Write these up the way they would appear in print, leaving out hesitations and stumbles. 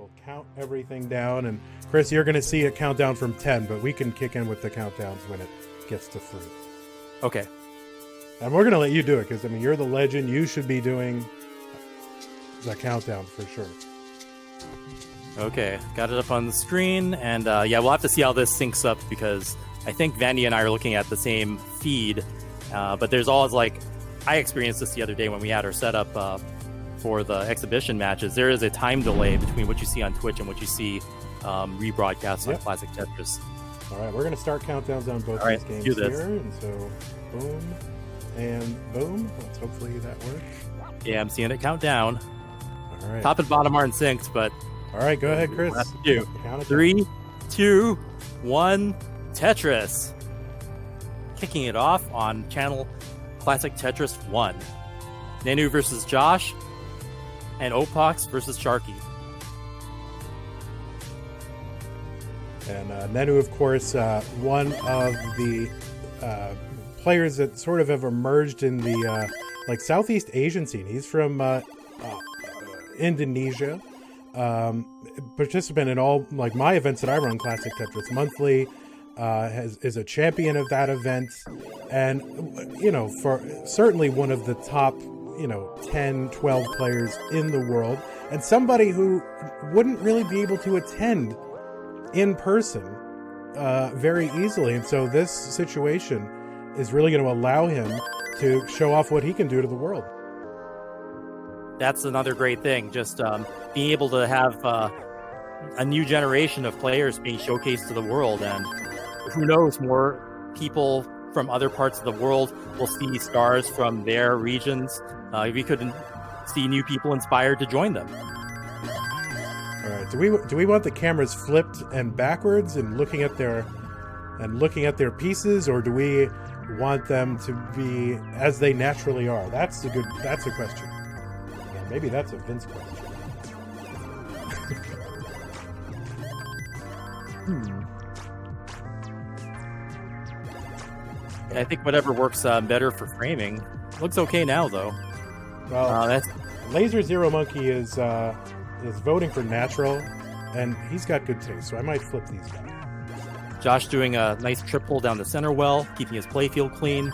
we'll count everything down. And Chris, you're going to see a countdown from 10, but we can kick in with the countdowns when it gets to 3. Okay. And we're going to let you do it because, I mean, you're the legend. You should be doing the countdown for sure. Okay, got it up on the screen. And yeah, we'll have to see how this syncs up because I think Vandy and I are looking at the same feed. But there's always like, I experienced this the other day when we had our setup for the exhibition matches. There is a time delay between what you see on Twitch and what you see rebroadcast on Classic Tetris. All right, we're going to start countdowns on both these games here. And so, boom and boom. Let's hopefully that works. Yeah, I'm seeing it count down. All right. Top and bottom aren't synced, but... All right, go ahead, Chris. 3, 2, 1, Tetris. Kicking it off on channel Classic Tetris 1. Nenu versus Josh, and Opox versus Sharky. And Nenu, of course, one of the players that sort of have emerged in the like Southeast Asian scene. He's from Indonesia. Participant in all like my events that I run, Classic Tetris Monthly. Is a champion of that event, and you know, for certainly one of the top 10, 12 players in the world, and somebody who wouldn't really be able to attend in person very easily. And so this situation is really going to allow him to show off what he can do to the world. That's another great thing, just being able to have a new generation of players being showcased to the world. And who knows, more people from other parts of the world will see stars from their regions. We could see new people inspired to join them. All right. Do we want the cameras flipped and backwards and looking at their pieces, or do we want them to be as they naturally are? That's a question. Yeah, maybe that's a Vince question. I think whatever works better for framing. Looks okay now, though. Well, that's... Laser Zero Monkey is voting for natural, and he's got good taste, so I might flip these guys. Josh doing a nice triple down the center well, keeping his playfield clean.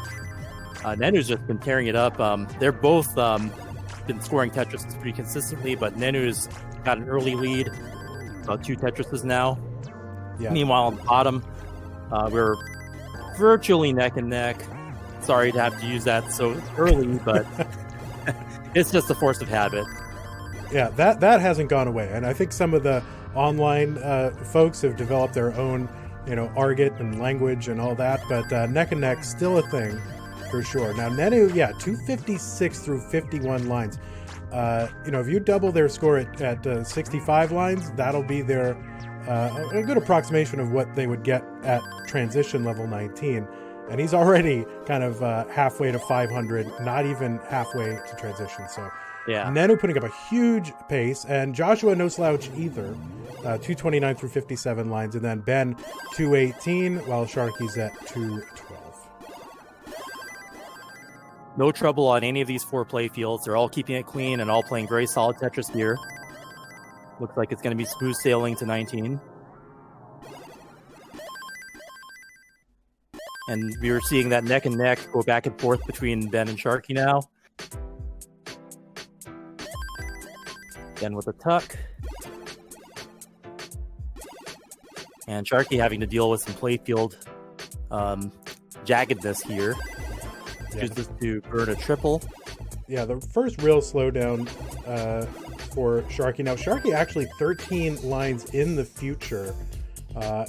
Nenu's just been tearing it up. They're both been scoring Tetris pretty consistently, but Nenu's got an early lead, about 2 Tetrises now. Yeah. Meanwhile, on the bottom, we're virtually neck and neck. Sorry to have to use that so early, but it's just a force of habit. Yeah, that hasn't gone away, and I think some of the online folks have developed their own, argot and language and all that. But neck and neck still a thing for sure. Now Nenu, 256 through 51 lines. If you double their score at 65 lines, that'll be their a good approximation of what they would get at transition level 19. And he's already kind of halfway to 500, not even halfway to transition. So yeah, Nenu putting up a huge pace, and Joshua no slouch either. 229 through 57 lines, and then Ben 218, while Sharky's at 212. No trouble on any of these 4 play fields. They're all keeping it clean and all playing very solid Tetris here. Looks like it's going to be smooth sailing to 19. And we were seeing that neck and neck go back and forth between Ben and Sharky now. Ben with a tuck. And Sharky having to deal with some playfield jaggedness here. Chooses to burn a triple. Yeah, the first real slowdown for Sharky. Now, Sharky actually 13 lines in the future.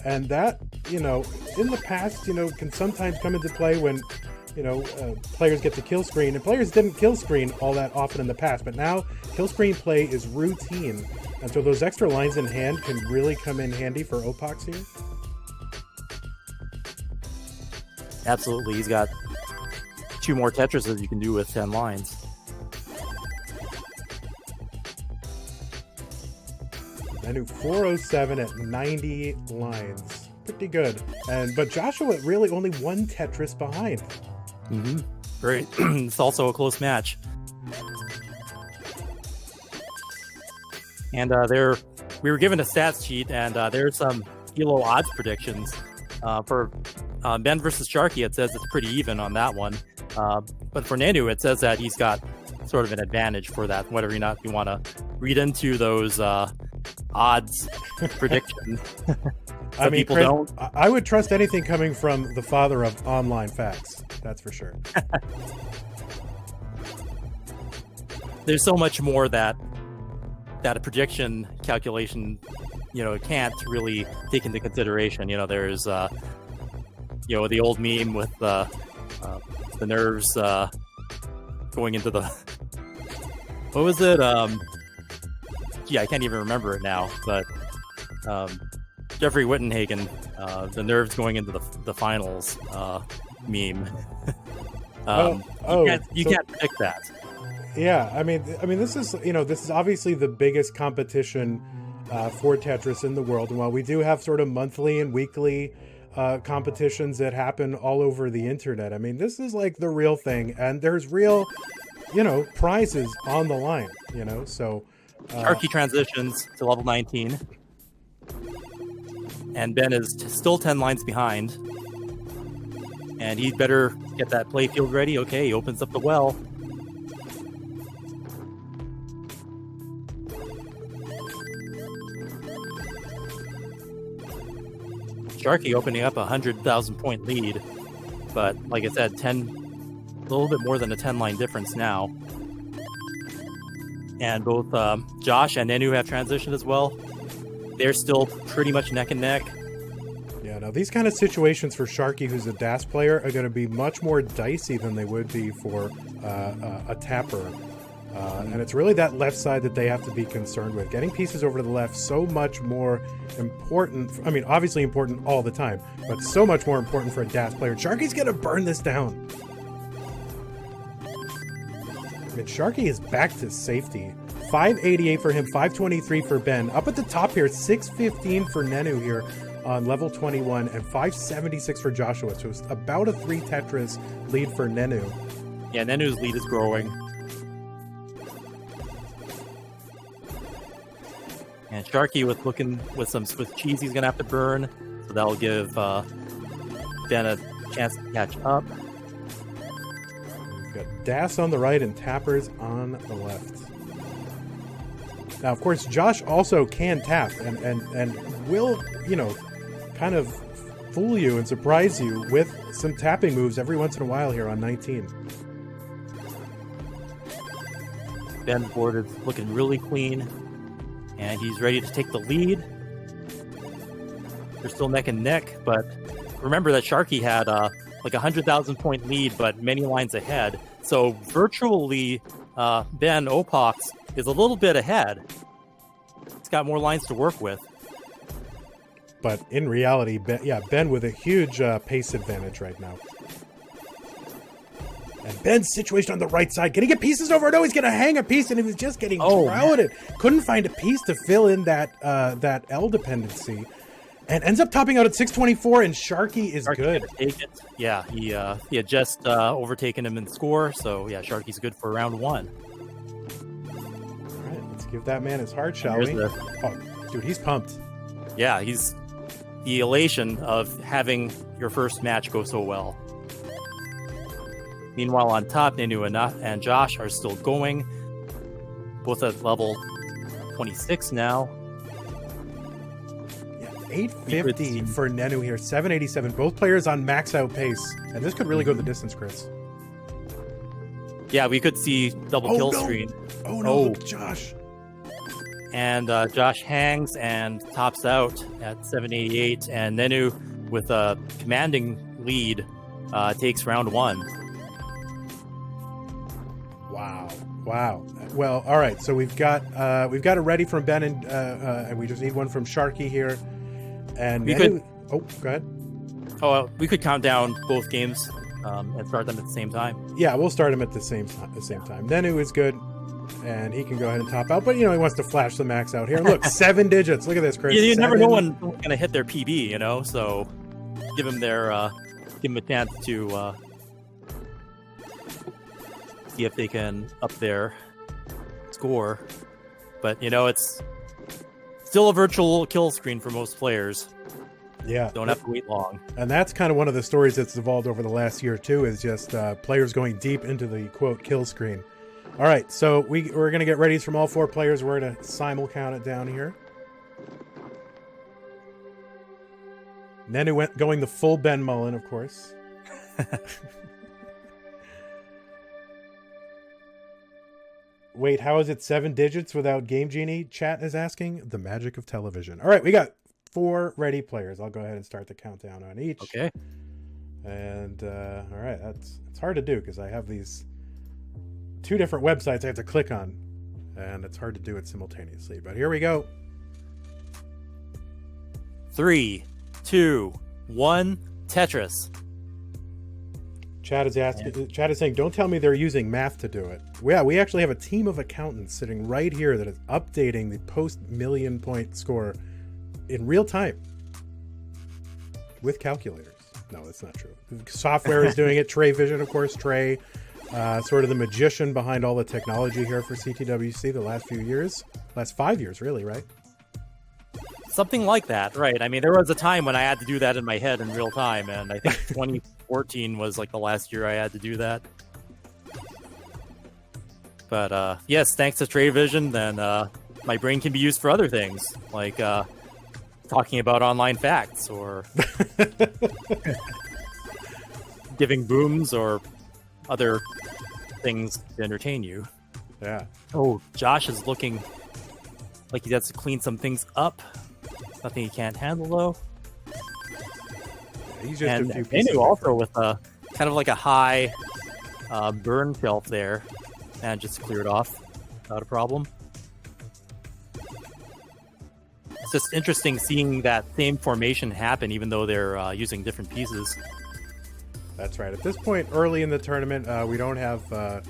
And that, in the past, can sometimes come into play when, players get to kill screen. And players didn't kill screen all that often in the past. But now, kill screen play is routine. And so those extra lines in hand can really come in handy for Opox here. Absolutely. He's got 2 more Tetrises you can do with 10 lines. Nenu 407 at 90 lines. Pretty good. But Joshua really only 1 Tetris behind. Mm-hmm. Great. It's also a close match. And they're we were given a stats sheet, and there's some Elo odds predictions. For Ben versus Sharky, it says it's pretty even on that one. But for Nenu, it says that he's got sort of an advantage for that, whether or not you want to read into those odds predictions. I mean, people Chris, don't. I would trust anything coming from the father of online facts. That's for sure. There's so much more that a projection calculation, can't really take into consideration. There's, the old meme with the nerves going into the. What was it? I can't even remember it now. But Jeffrey Wittenhagen, the nerves going into the finals meme. You can't predict that. Yeah, I mean, this is obviously the biggest competition for Tetris in the world. And while we do have sort of monthly and weekly competitions that happen all over the internet, I mean, this is like the real thing, and there's real, prizes on the line. So Sharky transitions to level 19, and Ben is still 10 lines behind, and he'd better get that playfield ready. Okay, he opens up the well. Sharky opening up a 100,000 point lead, but like I said, a little bit more than a 10-line difference now. And both Josh and Nenu have transitioned as well. They're still pretty much neck and neck. Yeah, now these kind of situations for Sharky, who's a DAS player, are going to be much more dicey than they would be for a tapper. And it's really that left side that they have to be concerned with. Getting pieces over to the left, so much more important. I mean, obviously important all the time, but so much more important for a DAS player. Sharky's going to burn this down. And Sharky is back to safety. 588 for him, 523 for Ben. Up at the top here, 615 for Nenu here on level 21, and 576 for Joshua. So it's about a 3 Tetris lead for Nenu. Yeah, Nenu's lead is growing. And Sharky with some Swiss cheese he's going to have to burn. So that'll give Ben a chance to catch up. We've got DAS on the right and Tappers on the left. Now, of course, Josh also can tap and will, kind of fool you and surprise you with some tapping moves every once in a while here on 19. Ben's board is looking really clean. And he's ready to take the lead. They're still neck and neck, but remember that Sharky had like a 100,000 point lead, but many lines ahead. So virtually, Ben Opox is a little bit ahead. He's got more lines to work with. But in reality, Ben with a huge pace advantage right now. And Ben's situation on the right side. Can he get pieces over? No, he's going to hang a piece, and he was just getting crowded. Couldn't find a piece to fill in that L dependency. And ends up topping out at 624, and Sharky is good. Take it. Yeah, he had just overtaken him in score, so yeah, Sharky's good for round 1. All right, let's give that man his heart, shall we? Oh, dude, he's pumped. Yeah, he's the elation of having your first match go so well. Meanwhile, on top, Nenu and Josh are still going, both at level 26 now. Yeah, 850 for Nenu here, 787. Both players on max out pace, and this could really go the distance, Chris. Yeah, we could see double kill screen. Oh no, Josh. And Josh hangs and tops out at 788, and Nenu, with a commanding lead, takes round 1. Wow. Well, all right. So we've got it ready from Ben, and we just need one from Sharky here. And we could. Oh, go ahead. Oh, we could count down both games and start them at the same time. Yeah, we'll start them at the same time. Nenu is good, and he can go ahead and top out. But he wants to flash the max out here. Look, 7 digits. Look at this, Chris. You never know when someone's going to hit their PB. So give them a chance to. See if they can up their score, but it's Still a virtual kill screen for most players. Yeah. Don't have to wait long. And that's kind of one of the stories that's evolved over the last year, too, is just players going deep into the, quote, kill screen. All right, so we're going to get readies from all 4 players. We're going to simul count it down here. Nenu going the full Ben Mullen, of course. Wait, how is it 7 digits without Game Genie? Chat is asking. The magic of television. All right, we got 4 ready players. I'll go ahead and start the countdown on each. Okay. And all right, it's hard to do because I have these 2 different websites I have to click on, and it's hard to do it simultaneously. But here we go. 3, 2, 1. Tetris. Chat is saying, don't tell me they're using math to do it. Yeah, we actually have a team of accountants sitting right here that is updating the post-million point score in real time with calculators. No, that's not true. Software is doing it. Trey Vision, of course. Trey, sort of the magician behind all the technology here for CTWC the last few years. Last 5 years, really, right? Something like that, right. I mean, there was a time when I had to do that in my head in real time, and I think 2014 was like the last year I had to do that. But yes, thanks to Trade Vision, then my brain can be used for other things, like talking about online facts or giving booms or other things to entertain you. Yeah. Oh, Josh is looking like he has to clean some things up. Nothing he can't handle, though. He's just and a few pieces Nenu also with a kind of like a high burn shelf there, and just cleared off without a problem. It's just interesting seeing that same formation happen, even though they're using different pieces. That's right. At this point, early in the tournament, we don't have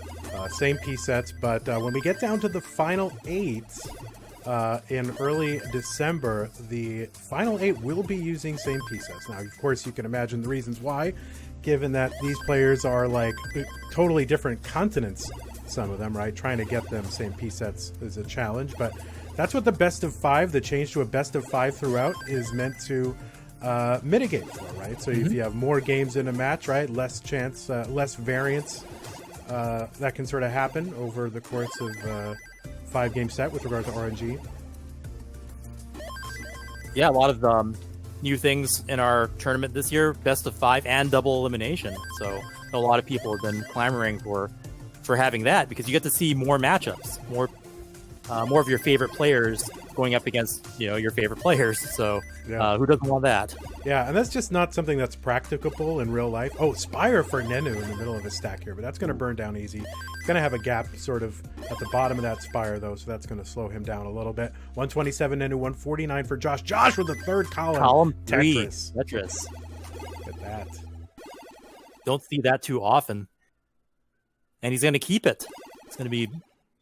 same piece sets, but when we get down to the final 8 in early December, the final 8 will be using same piece sets. Now, of course, you can imagine the reasons why, given that these players are like totally different continents, some of them, right? Trying to get them same piece sets is a challenge, but that's what the best of 5, the change to a best of 5 throughout, is meant to mitigate for, right? So if you have more games in a match, right, less chance, less variance that can sort of happen over the course of 5-game set with regard to RNG. Yeah, a lot of new things in our tournament this year, best of 5 and double elimination. So a lot of people have been clamoring for having that, because you get to see more matchups, more of your favorite players going up against, your favorite players. So who doesn't want that? Yeah, and that's just not something that's practicable in real life. Oh, Spire for Nenu in the middle of his stack here, but that's going to burn down easy. He's going to have a gap sort of at the bottom of that Spire, though, so that's going to slow him down a little bit. 127 Nenu, 149 for Josh. Josh with the third column. Column 3. Tetris. Look at that. Don't see that too often. And he's going to keep it. He's going to be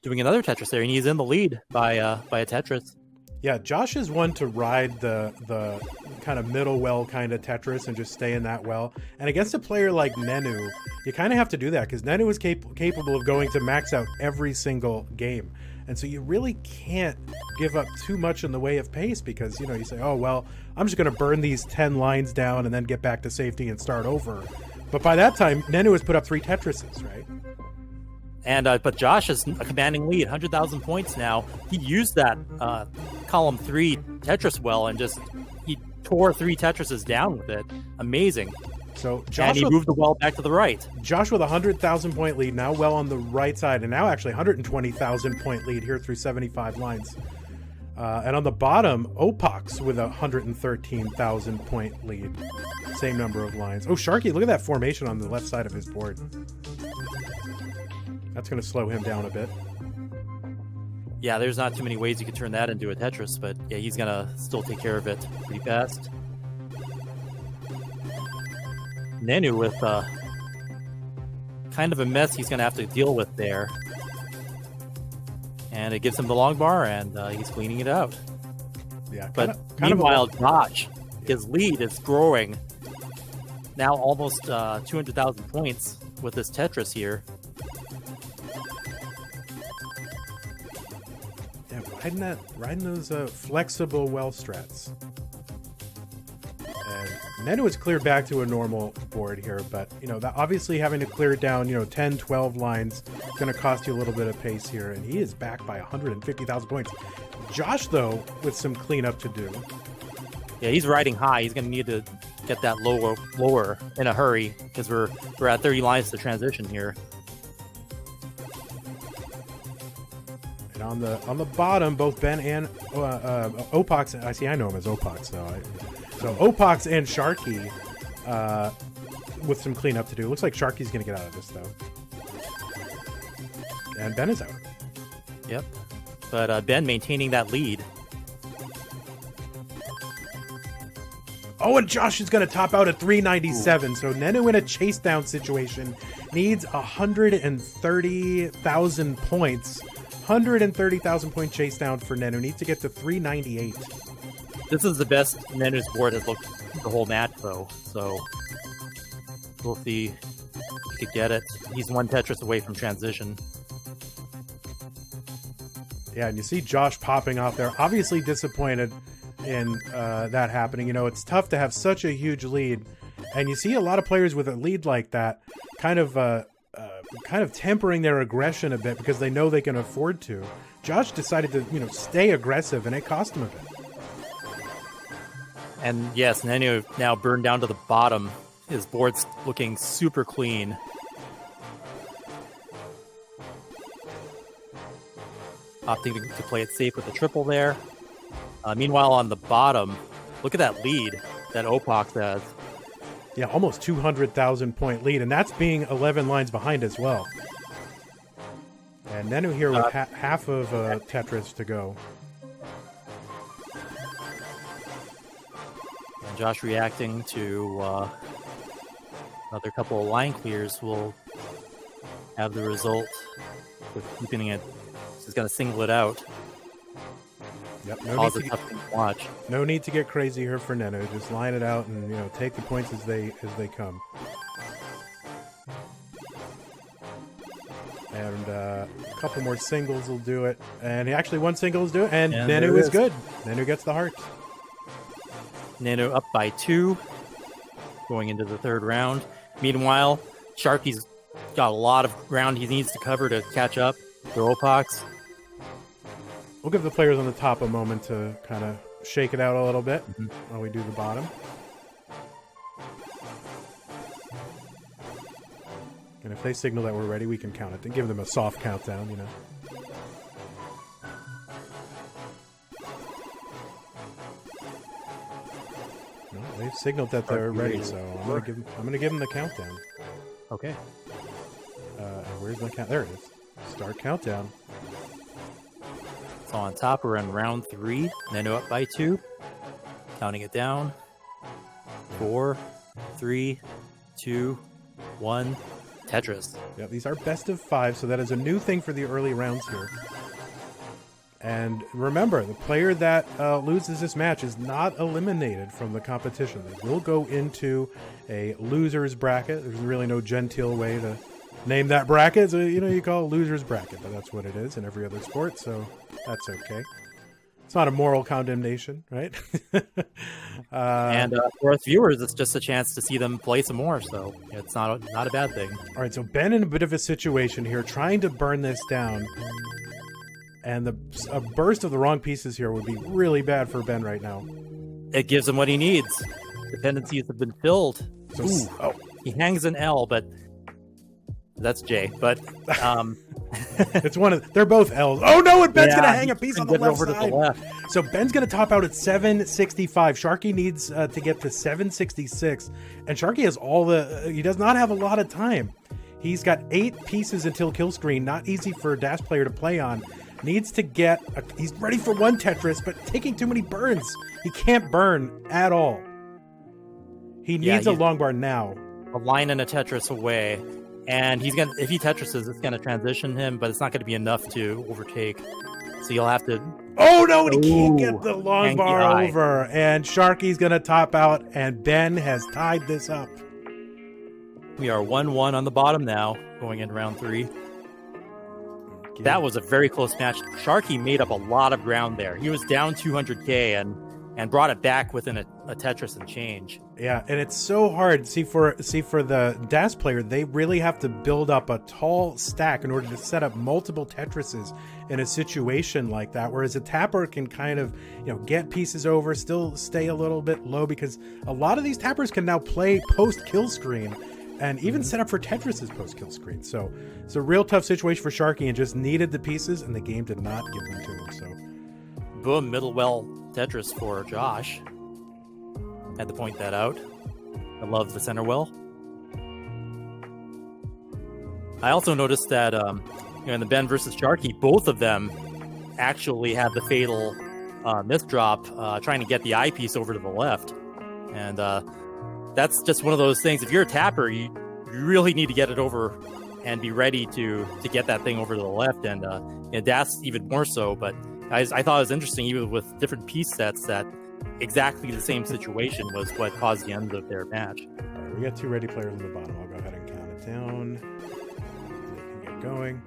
doing another Tetris there, and he's in the lead by a Tetris. Yeah, Josh is one to ride the kind of middle well kind of Tetris and just stay in that well. And against a player like Nenu, you kind of have to do that, because Nenu is capable of going to max out every single game. And so you really can't give up too much in the way of pace, because, you say, oh, well, I'm just going to burn these 10 lines down and then get back to safety and start over. But by that time, Nenu has put up 3 Tetrises, right? And but Josh is a commanding lead, 100,000 points now. He used that column 3 Tetris well, and he tore 3 Tetrises down with it. Amazing. So Josh, and he moved the well back to the right. Josh with a 100,000 point lead, now well on the right side, and now actually 120,000 point lead here through 75 lines. And on the bottom, Opox with a 113,000 point lead. Same number of lines. Oh, Sharky, look at that formation on the left side of his board. That's going to slow him down a bit. Yeah, there's not too many ways you could turn that into a Tetris, but yeah, he's going to still take care of it pretty fast. Nenu with kind of a mess he's going to have to deal with there. And it gives him the long bar, and he's cleaning it out. Yeah, meanwhile, Josh, his lead is growing. Now almost 200,000 points with this Tetris here. riding those flexible well strats. And Nenu is cleared back to a normal board here, but that obviously having to clear down 10, 12 lines is going to cost you a little bit of pace here, and he is back by 150,000 points. Josh, though, with some cleanup to do. Yeah, he's riding high. He's going to need to get that lower in a hurry because we're at 30 lines to transition here. And on the bottom, both Ben and Opox. I know him as Opox, so Opox and Sharky with some cleanup to do. Looks like Sharky's going to get out of this though, and Ben is out. Yep, but Ben maintaining that lead. Oh, and Josh is going to top out at 397. Ooh. So Nenu in a chase down situation needs 130,000 points. 130,000 point chase down for Nenu. Needs to get to 398. This is the best Nenu's board has looked the whole match, though. So we'll see if he could get it. He's one Tetris away from transition. Yeah, and you see Josh popping off there. Obviously disappointed in that happening. It's tough to have such a huge lead, and you see a lot of players with a lead like that kind of tempering their aggression a bit because they know they can afford to. Josh decided to stay aggressive, and it cost him a bit. And yes, Nenu now burned down to the bottom. His board's looking super clean. Opting to play it safe with the triple there. Meanwhile, on the bottom, look at that lead that Opox has. Yeah, almost 200,000 point lead, and that's being 11 lines behind as well. And Nenu here with half of Tetris to go. And Josh reacting to another couple of line clears will have the result with keeping it. He's going to single it out. Yep, no need to get crazy here for Nenu. Just line it out and take the points as they come. And a couple more singles will do it. And actually one single will do it. And Nenu is good. Nenu gets the heart. Nenu up by 2, going into the third round. Meanwhile, Sharky's got a lot of ground he needs to cover to catch up to Opox. We'll give the players on the top a moment to kind of shake it out a little bit while we do the bottom. And if they signal that we're ready, we can count it and give them a soft countdown, No, they've signaled that they're ready, so I'm gonna give them the countdown. Okay. Where's my count? There it is. Start countdown. So on top, we're in round 3. Nenu up by 2. Counting it down. 4, 3, 2, 1. Tetris. Yeah, these are best of 5, so that is a new thing for the early rounds here. And remember, the player that loses this match is not eliminated from the competition. They will go into a loser's bracket. There's really no genteel way to name that bracket. So, you call it loser's bracket, but that's what it is in every other sport, so that's okay. It's not a moral condemnation, right? And for us viewers, it's just a chance to see them play some more, so it's not a bad thing. All right, so Ben in a bit of a situation here, trying to burn this down. And a burst of the wrong pieces here would be really bad for Ben right now. It gives him what he needs. Dependencies have been filled. So, he hangs an L, but that's J. But it's they're both L's. Oh no! And Ben's gonna hang a piece on the left side. To the left. So Ben's gonna top out at 765. Sharky needs to get to 766, and Sharky has he does not have a lot of time. He's got 8 pieces until kill screen. Not easy for a Dash player to play on. Needs to get... he's ready for one Tetris, but taking too many burns. He can't burn at all. He needs a long bar now. A line and a Tetris away. And he's gonna... If he Tetrises, it's going to transition him, but it's not going to be enough to overtake. So you'll have to... Oh, no! And he can't get the long bar over. And Sharky's going to top out, and Ben has tied this up. We are 1-1 on the bottom now, going in round 3. That was a very close match. Sharky made up a lot of ground there. He was down 200k and brought it back within a Tetris and change. Yeah, and it's so hard. See for the DAS player, they really have to build up a tall stack in order to set up multiple Tetrises in a situation like that. Whereas a tapper can kind of, get pieces over, still stay a little bit low, because a lot of these tappers can now play post kill screen and even set up for Tetris's post kill screen. So it's a real tough situation for Sharky, and just needed the pieces, and the game did not give them to him. So boom, middle well Tetris for Josh. Had to point that out. I love the center well. I also noticed that in the Ben versus Sharky, both of them actually had the fatal misdrop trying to get the eyepiece over to the left. And that's just one of those things. If you're a tapper, you really need to get it over and be ready to get that thing over to the left. And that's even more so. But I thought it was interesting, even with different piece sets, that exactly the same situation was what caused the end of their match. All right, we got 2 ready players on the bottom. I'll go ahead and count it down. They can get going.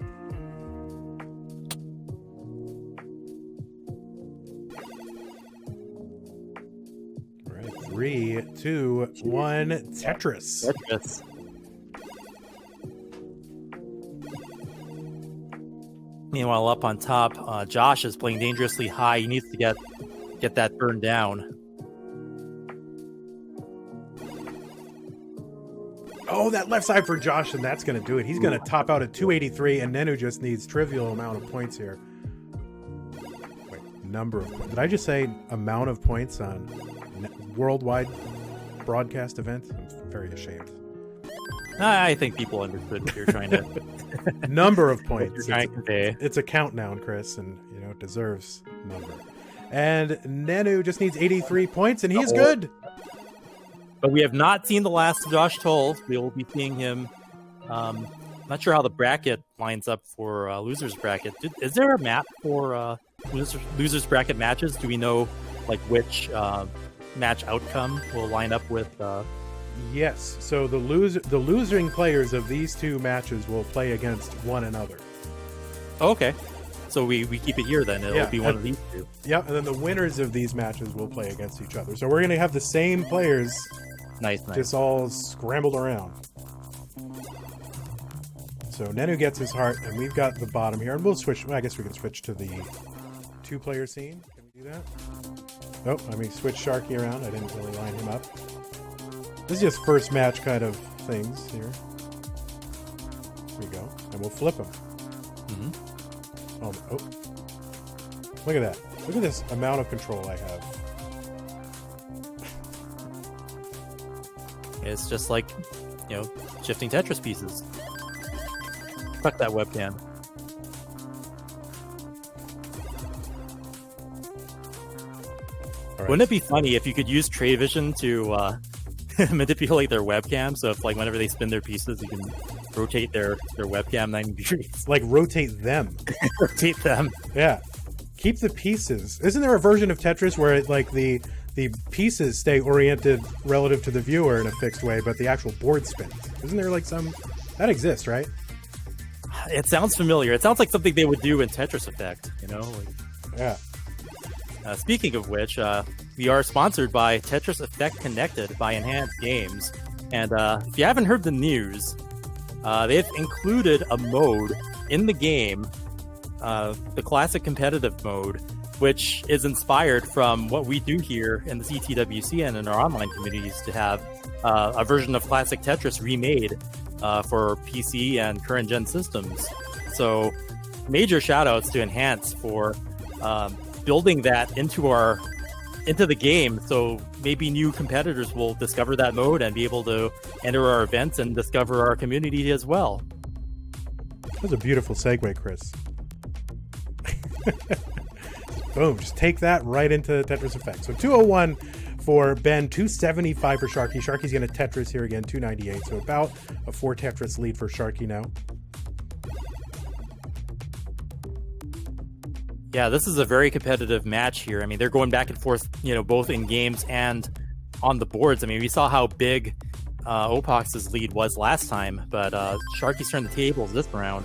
All right, 3, 2, 1, Tetris. Tetris. Meanwhile, up on top, Josh is playing dangerously high. He needs to get that burned down. Oh, that left side for Josh, and that's going to do it. He's going to top out at 283, and Nenu just needs trivial amount of points here. Wait, number of points. Did I just say amount of points on worldwide broadcast event? I'm very ashamed. I think people understood what you're trying to... Number of points. It's a count noun, Chris, and it deserves number. And Nenu just needs 83 points, and he's good. But we have not seen the last of Josh Toll. We will be seeing him. Not sure how the bracket lines up for losers bracket. Is there a map for losers bracket matches? Do we know which match outcome will line up with? Yes. So the losing players of these 2 matches will play against one another. Okay. So we keep it here then. It'll be one of these 2. Yeah, and then the winners of these matches will play against each other. So we're going to have the same players. Nice. Just all scrambled around. So Nenu gets his heart, and we've got the bottom here. And we'll switch. Well, I guess we can switch to the 2-player scene. Can we do that? Oh, let me switch Sharky around. I didn't really line him up. This is just first match kind of things here. Here we go. And we'll flip him. Mm-hmm. Oh. Look at that. Look at this amount of control I have. It's just like, shifting Tetris pieces. Fuck that webcam. Right. Wouldn't it be funny if you could use Trey Vision to manipulate their webcam? So if whenever they spin their pieces, you can rotate their webcam 90 degrees. Rotate them. Rotate them. Yeah. Keep the pieces. Isn't there a version of Tetris where the pieces stay oriented relative to the viewer in a fixed way, but the actual board spins? Isn't there some... That exists, right? It sounds familiar. It sounds like something they would do in Tetris Effect, Yeah. Speaking of which, we are sponsored by Tetris Effect Connected by Enhanced Games. And if you haven't heard the news, they've included a mode in the game, the Classic Competitive Mode, which is inspired from what we do here in the CTWC and in our online communities to have a version of Classic Tetris remade for PC and current gen systems. So major shout outs to Enhance for building that into the game, so maybe new competitors will discover that mode and be able to enter our events and discover our community as well. That was a beautiful segue, Chris. Boom, just take that right into Tetris Effect. So 201 for Ben, 275 for Sharky. Sharky's going to Tetris here again, 298. So about a 4 Tetris lead for Sharky now. Yeah, this is a very competitive match here. I mean, they're going back and forth, both in games and on the boards. I mean, we saw how big Opox's lead was last time, but Sharky's turned the tables this round.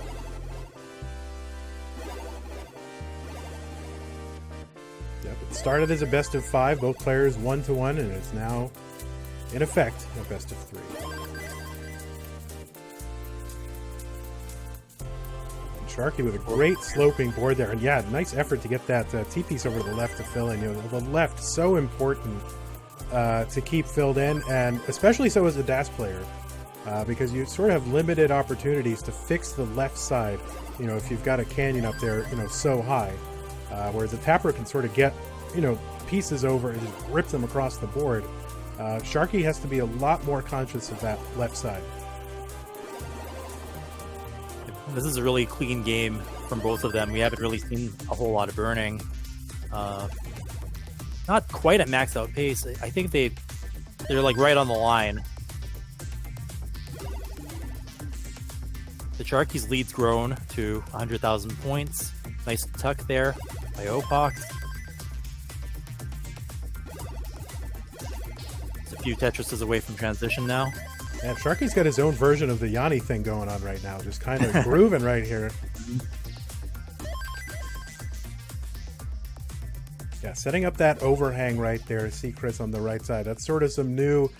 started as a best of 5, both players 1-1, and it's now, in effect, a best of 3. And Sharky with a great sloping board there, and yeah, nice effort to get that T-piece over to the left to fill in. You know, the left, so important to keep filled in, and especially so as a dash player, because you sort of have limited opportunities to fix the left side, you know, if you've got a canyon up there, you know, so high. Whereas a tapper can sort of get, you know, pieces over and just rip them across the board. Sharky has to be a lot more conscious of that left side. This is a really clean game from both of them. We haven't really seen a whole lot of burning. Not quite at max out pace. I think they're like right on the line. The Sharky's lead's grown to 100,000 points. Nice tuck there by Opox. It's a few Tetrises away from transition now. Yeah, Sharky's got his own version of the Yanni thing going on right now, just kind of grooving right here. Yeah, setting up that overhang right there. See Chris on the right side. That's sort of some new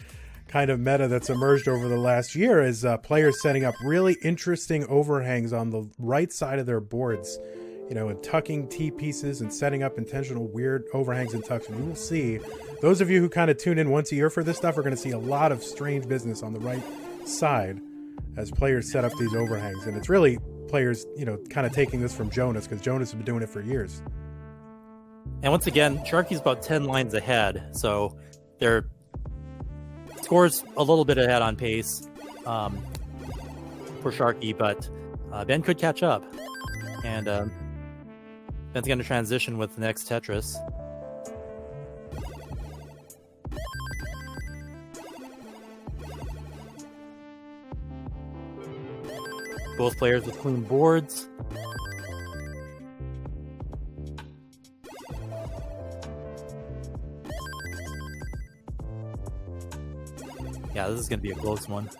kind of meta that's emerged over the last year, is players setting up really interesting overhangs on the right side of their boards, you know, and tucking T-pieces and setting up intentional weird overhangs and tucks. And you will see, those of you who kind of tune in once a year for this stuff are going to see a lot of strange business on the right side as players set up these overhangs. And it's really players, you know, kind of taking this from Jonas, because Jonas has been doing it for years. And once again, Sharky's about 10 lines ahead, so their score's a little bit ahead on pace for Sharky, but Ben could catch up. And Ben's going to transition with the next Tetris. Both players with clean boards. Yeah, this is going to be a close one.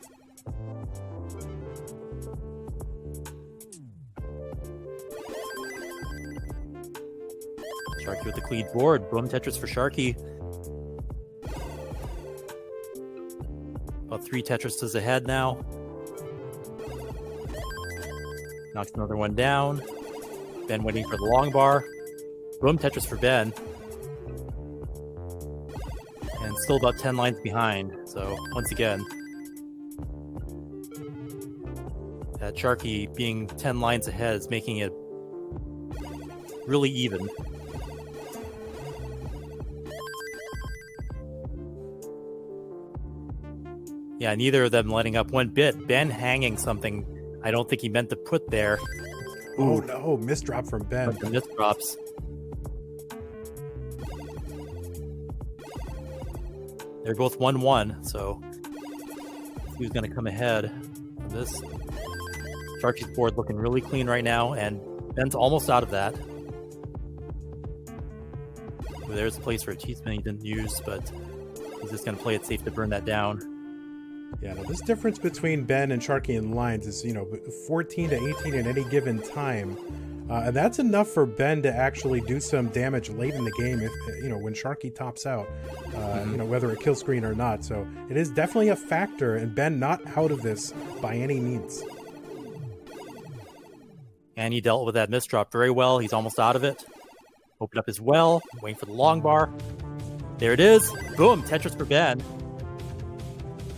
Sharky with the clean board. Boom Tetris for Sharky. About 3 Tetrises ahead now. Knocks another one down. Ben waiting for the long bar. Boom Tetris for Ben. And still about 10 lines behind. So once again, that Sharky being 10 lines ahead is making it really even. Yeah, neither of them letting up one bit. Ben hanging something I don't think he meant to put there. Ooh. Oh no, misdrop from Ben. The misdrops. They're both 1-1, so who's going to come ahead of this? Sharky's board looking really clean right now, and Ben's almost out of that. Well, there's a place for a T-spin he didn't use, but he's just going to play it safe to burn that down. Yeah, now this difference between Ben and Sharky in lines is, you know, 14 to 18 at any given time. And that's enough for Ben to actually do some damage late in the game, if, you know, when Sharky tops out, you know, whether a kill screen or not. So it is definitely a factor, and Ben not out of this by any means. And he dealt with that misdrop very well. He's almost out of it. Opened up his well, waiting for the long bar. There it is. Boom, Tetris for Ben.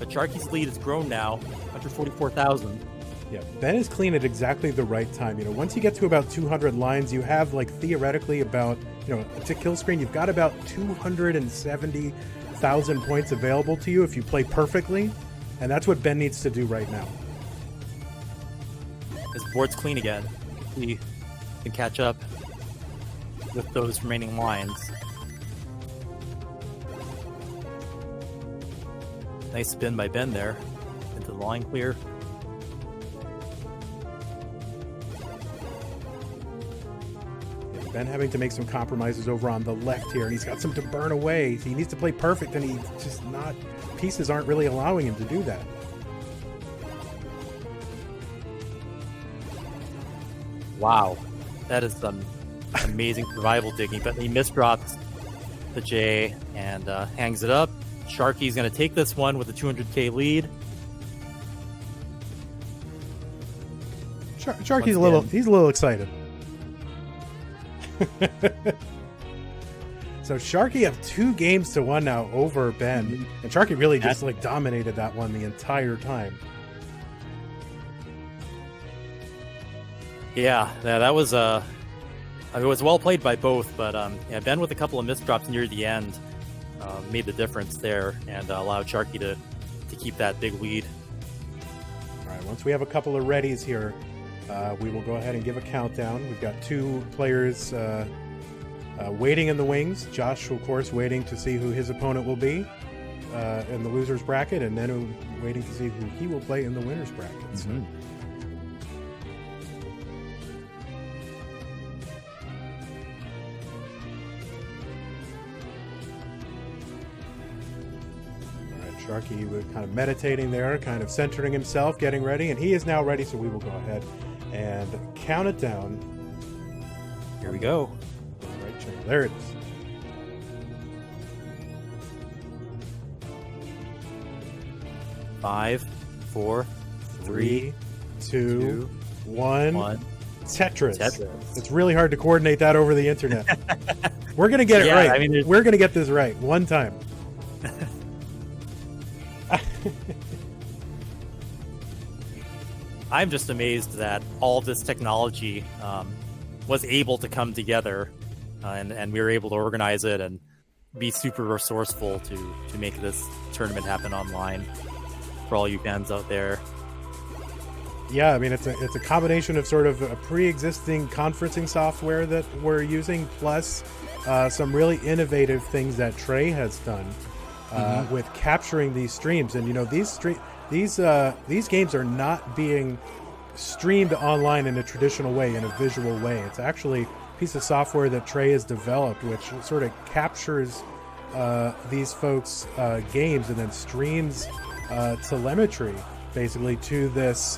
But Sharky's lead has grown now, 144,000. Yeah, Ben is clean at exactly the right time. You know, once you get to about 200 lines, you have, like, theoretically about, you know, to kill screen, you've got about 270,000 points available to you if you play perfectly. And that's what Ben needs to do right now. His board's clean again. He can catch up with those remaining lines. Nice spin by Ben there into the line clear. Ben having to make some compromises over on the left here, and he's got some to burn away. He needs to play perfect, and he's just not, pieces aren't really allowing him to do that. Wow, that is some amazing survival digging, but he misdrops the J and hangs it up. Sharky's going to take this one with a 200k lead. Sharky's he's a little excited. So Sharky have 2 games to 1 now over Ben, and Sharky really just like dominated that one the entire time. Yeah, that was it was well played by both, but Ben with a couple of misdrops near the end made the difference there and allowed Sharky to keep that big lead. All right, once we have a couple of readies here, we will go ahead and give a countdown. We've got 2 players waiting in the wings. Josh, of course, waiting to see who his opponent will be in the loser's bracket, and Nenu waiting to see who he will play in the winner's bracket. Mm-hmm. Sharky was kind of meditating there, kind of centering himself, getting ready, and he is now ready, so we will go ahead and count it down. Here we go. Right channel. There it is. Five, 4, 3, 2, 1. 1. Tetris. It's really hard to coordinate that over the internet. We're going to get it right. I mean, we're going to get this right one time. I'm just amazed that all this technology was able to come together and we were able to organize it and be super resourceful to make this tournament happen online for all you fans out there. Yeah, I mean, it's a combination of sort of a pre-existing conferencing software that we're using, plus some really innovative things that Trey has done with capturing these streams. And you know, these games are not being streamed online in a traditional way, in a visual way. It's actually a piece of software that Trey has developed, which sort of captures these folks' games and then streams telemetry basically to this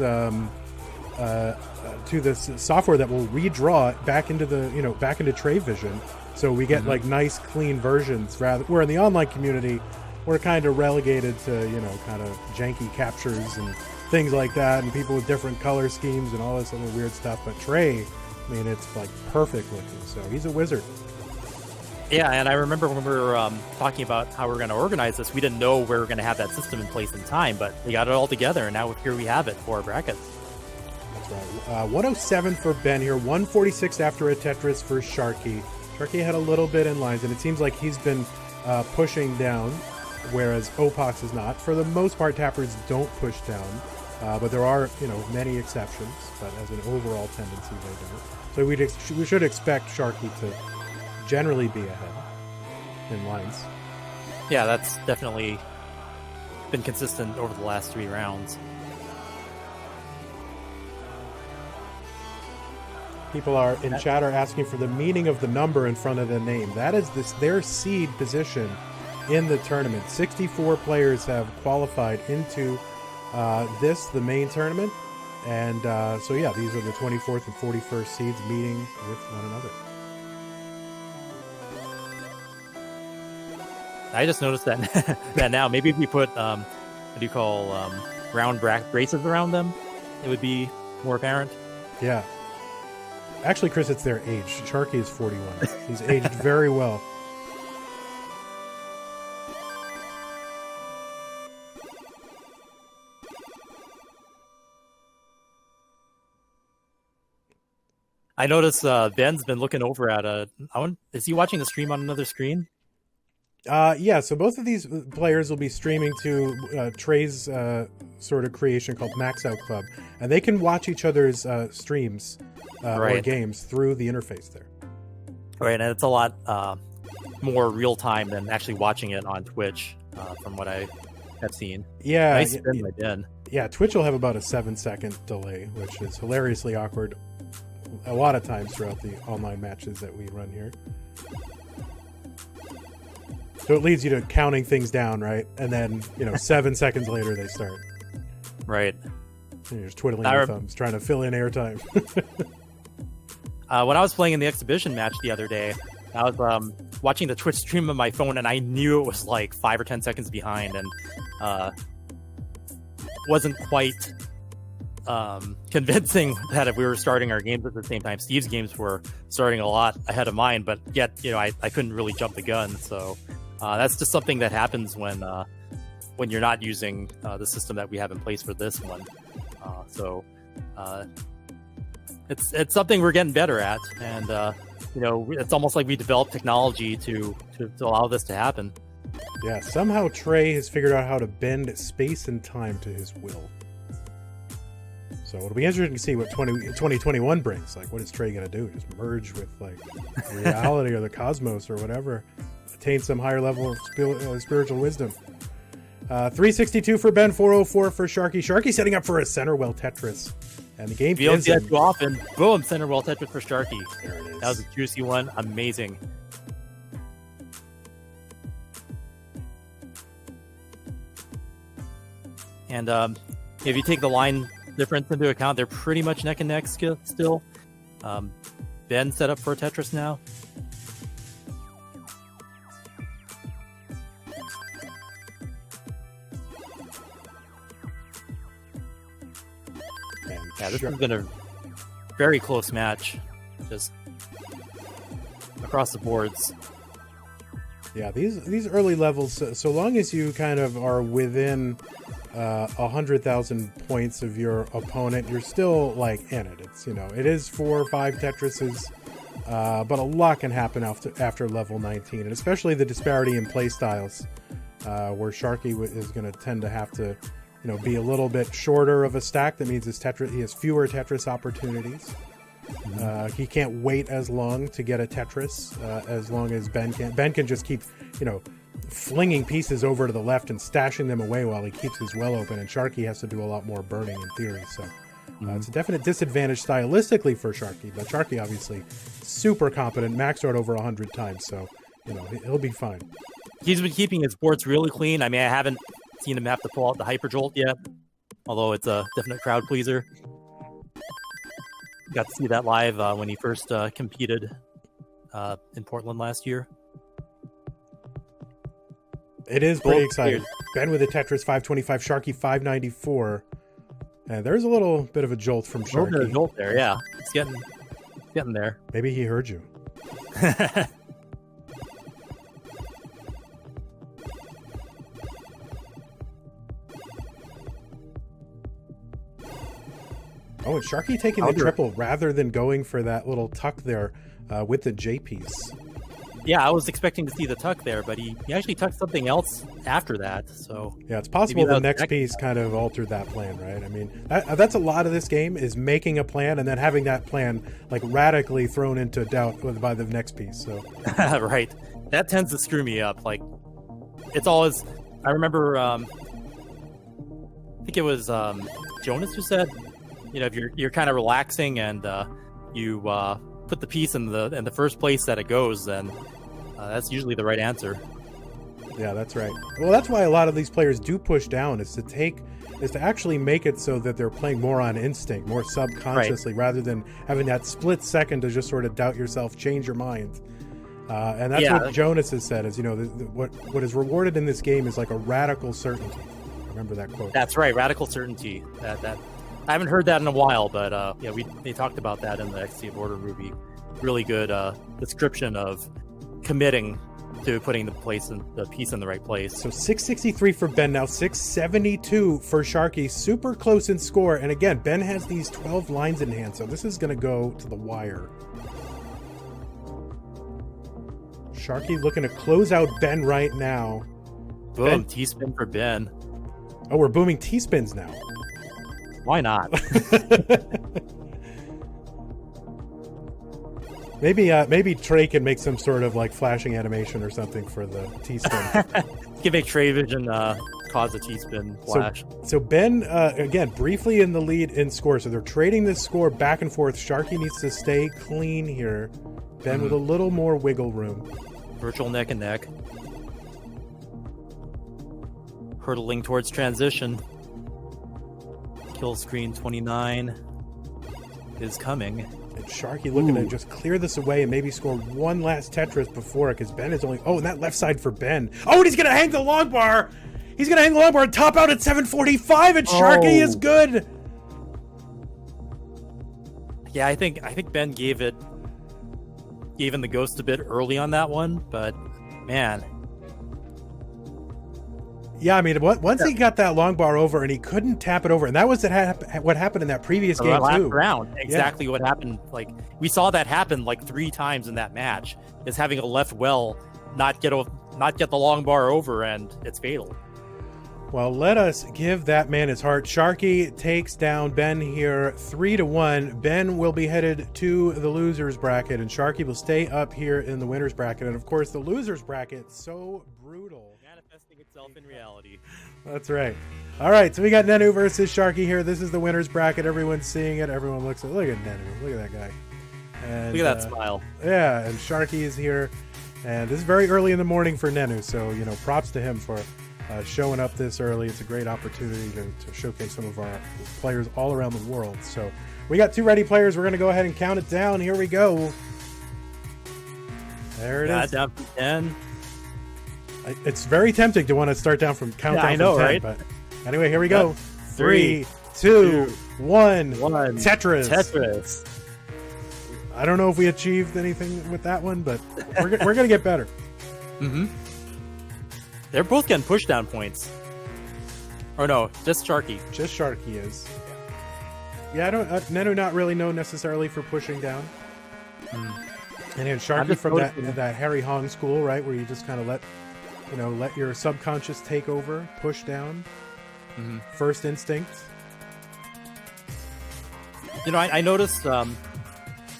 software that will redraw back into back into Trey Vision. So we get like nice, clean versions. Rather, where in the online community, we're kind of relegated to kind of janky captures and things like that, and people with different color schemes and all this other weird stuff. But Trey, I mean, it's like perfect looking. So he's a wizard. Yeah, and I remember when we were talking about how we're going to organize this, we didn't know we were going to have that system in place in time, but we got it all together, and now here we have it for our brackets. That's right. 107 for Ben here, 146 after a Tetris for Sharky. Sharky had a little bit in lines, and it seems like he's been pushing down, whereas Opox is not. For the most part, tappers don't push down, but there are many exceptions, but as an overall tendency, they don't. So we should expect Sharky to generally be ahead in lines. Yeah, that's definitely been consistent over the last 3 rounds. People are in chat are asking for the meaning of the number in front of the name. That is their seed position in the tournament. 64 players have qualified into the main tournament, and so yeah, these are the 24th and 41st seeds meeting with one another. I just noticed that that now maybe if we put what do you call round braces around them, it would be more apparent. Yeah. Actually, Chris, it's their age. Sharky is 41. He's aged very well. I noticed Ben's been looking over at is he watching the stream on another screen? Yeah, so both of these players will be streaming to Trey's sort of creation called Max Out Club, and they can watch each other's streams or games through the interface there. Right, and it's a lot more real time than actually watching it on Twitch, from what I have seen. Yeah, nice spin by Ben. Yeah, Twitch will have about a 7-second delay, which is hilariously awkward a lot of times throughout the online matches that we run here. So it leads you to counting things down, right? And then, 7 seconds later they start. Right. And you're just twiddling your thumbs, trying to fill in airtime. When I was playing in the exhibition match the other day, I was watching the Twitch stream on my phone, and I knew it was like 5 or 10 seconds behind, and wasn't quite convincing that if we were starting our games at the same time. Steve's games were starting a lot ahead of mine, but yet, I couldn't really jump the gun. So that's just something that happens when you're not using the system that we have in place for this one. It's something we're getting better at, and it's almost like we developed technology to allow this to happen. Yeah, somehow Trey has figured out how to bend space and time to his will. So it'll be interesting to see what 2021 brings. Like, what is Trey going to do? Just merge with, like, reality or the cosmos or whatever. Attain some higher level of spiritual wisdom. 362 for Ben, 404 for Sharky. Sharky setting up for a center well Tetris. And the game you don't see that too often. Boom, center well Tetris for Sharky. There it is. That was a juicy one. Amazing. And if you take the line difference into account, they're pretty much neck and neck still. Ben set up for a Tetris now. Yeah, this has been a very close match, just across the boards. Yeah, these early levels, so long as you kind of are within 100,000 points of your opponent, you're still like in it. It's it is 4 or 5 Tetrises, but a lot can happen after level 19, and especially the disparity in play styles, where Sharky is going to tend to have to be a little bit shorter of a stack. That means he has fewer Tetris opportunities. He can't wait as long to get a Tetris as long as Ben can. Ben can just keep, flinging pieces over to the left and stashing them away while he keeps his well open. And Sharky has to do a lot more burning in theory. So it's a definite disadvantage stylistically for Sharky. But Sharky obviously super competent, maxed out over 100 times. So, he'll be fine. He's been keeping his boards really clean. I mean, I haven't seen him have to pull out the Hyper Jolt yet, although it's a definite crowd pleaser. Got to see that live when he first competed in Portland last year. It is pretty exciting. Ben with a Tetris 525, Sharky 594. And there's a little bit of a jolt from Sharky. A little bit of jolt there, yeah. It's getting there. Maybe he heard you. Oh, and Sharky taking the triple rather than going for that little tuck there with the J piece. Yeah, I was expecting to see the tuck there, but he actually tucked something else after that. So yeah, it's possible the next piece kind of altered that plan, right? I mean, that's a lot of this game is making a plan and then having that plan like radically thrown into doubt by the next piece. So right, that tends to screw me up. Like it's always. I remember. I think it was Jonas who said, if you're kind of relaxing and you put the piece in the first place that it goes, then that's usually the right answer. Yeah, that's right. Well, that's why a lot of these players do push down is to actually make it so that they're playing more on instinct, more subconsciously, rather than having that split second to just sort of doubt yourself, change your mind. And that's what Jonas has said is, what is rewarded in this game is like a radical certainty. Remember that quote. That's right, radical certainty. That I haven't heard that in a while, but they talked about that in the XT of Order movie. Really good description of committing to putting the piece in the right place. So 663 for Ben now, 672 for Sharky. Super close in score. And again, Ben has these 12 lines in hand, so this is going to go to the wire. Sharky looking to close out Ben right now. Boom, T-spin for Ben. Oh, we're booming T-spins now. Why not? Maybe Trey can make some sort of like flashing animation or something for the T-spin. Can make Trey Vision cause a T-spin flash. So Ben, again, briefly in the lead in score. So they're trading this score back and forth. Sharky needs to stay clean here. Ben with a little more wiggle room. Virtual neck and neck. Hurtling towards transition. Kill screen 29 is coming. And Sharky looking to just clear this away and maybe score one last Tetris before it, because Ben is only... Oh, and that left side for Ben. Oh, and he's going to hang the long bar. He's going to hang the long bar and top out at 745, and Sharky is good. Yeah, I think Ben gave him the ghost a bit early on that one, but man. Yeah, I mean, once he got that long bar over and he couldn't tap it over, and that was what happened in that previous game last too. Round, exactly what happened. Like we saw that happen like 3 times in that match. Is having a left well not get the long bar over, and it's fatal. Well, let us give that man his heart. Sharky takes down Ben here 3-1. Ben will be headed to the losers bracket, and Sharky will stay up here in the winners bracket. And of course, the losers bracket, so brutal. Manifesting itself in reality. That's right. All right, so we got Nenu versus Sharky here. This is the winners bracket. Everyone's seeing it. Everyone looks at, look at Nenu. Look at that guy. And, look at that smile. Yeah, and Sharky is here. And this is very early in the morning for Nenu, so, you know, props to him for showing up this early. It's a great opportunity to showcase some of our players all around the world. So we got 2 ready players. We're going to go ahead and count it down. Here we go. There it is. Down to 10. It's very tempting to want to start down from countdown. I know, from 10, right? But anyway, here we go. 3, 2, 1. Tetris. I don't know if we achieved anything with that one, but we're going to get better. Mm-hmm. They're both getting push down points. Or no, just Sharky. Just Sharky is. Yeah, I don't. Nenu not really known necessarily for pushing down. And then Sharky from that Harry Hong school, right, where you just kind of let your subconscious take over, push down. Mm-hmm. First instinct. You know, I noticed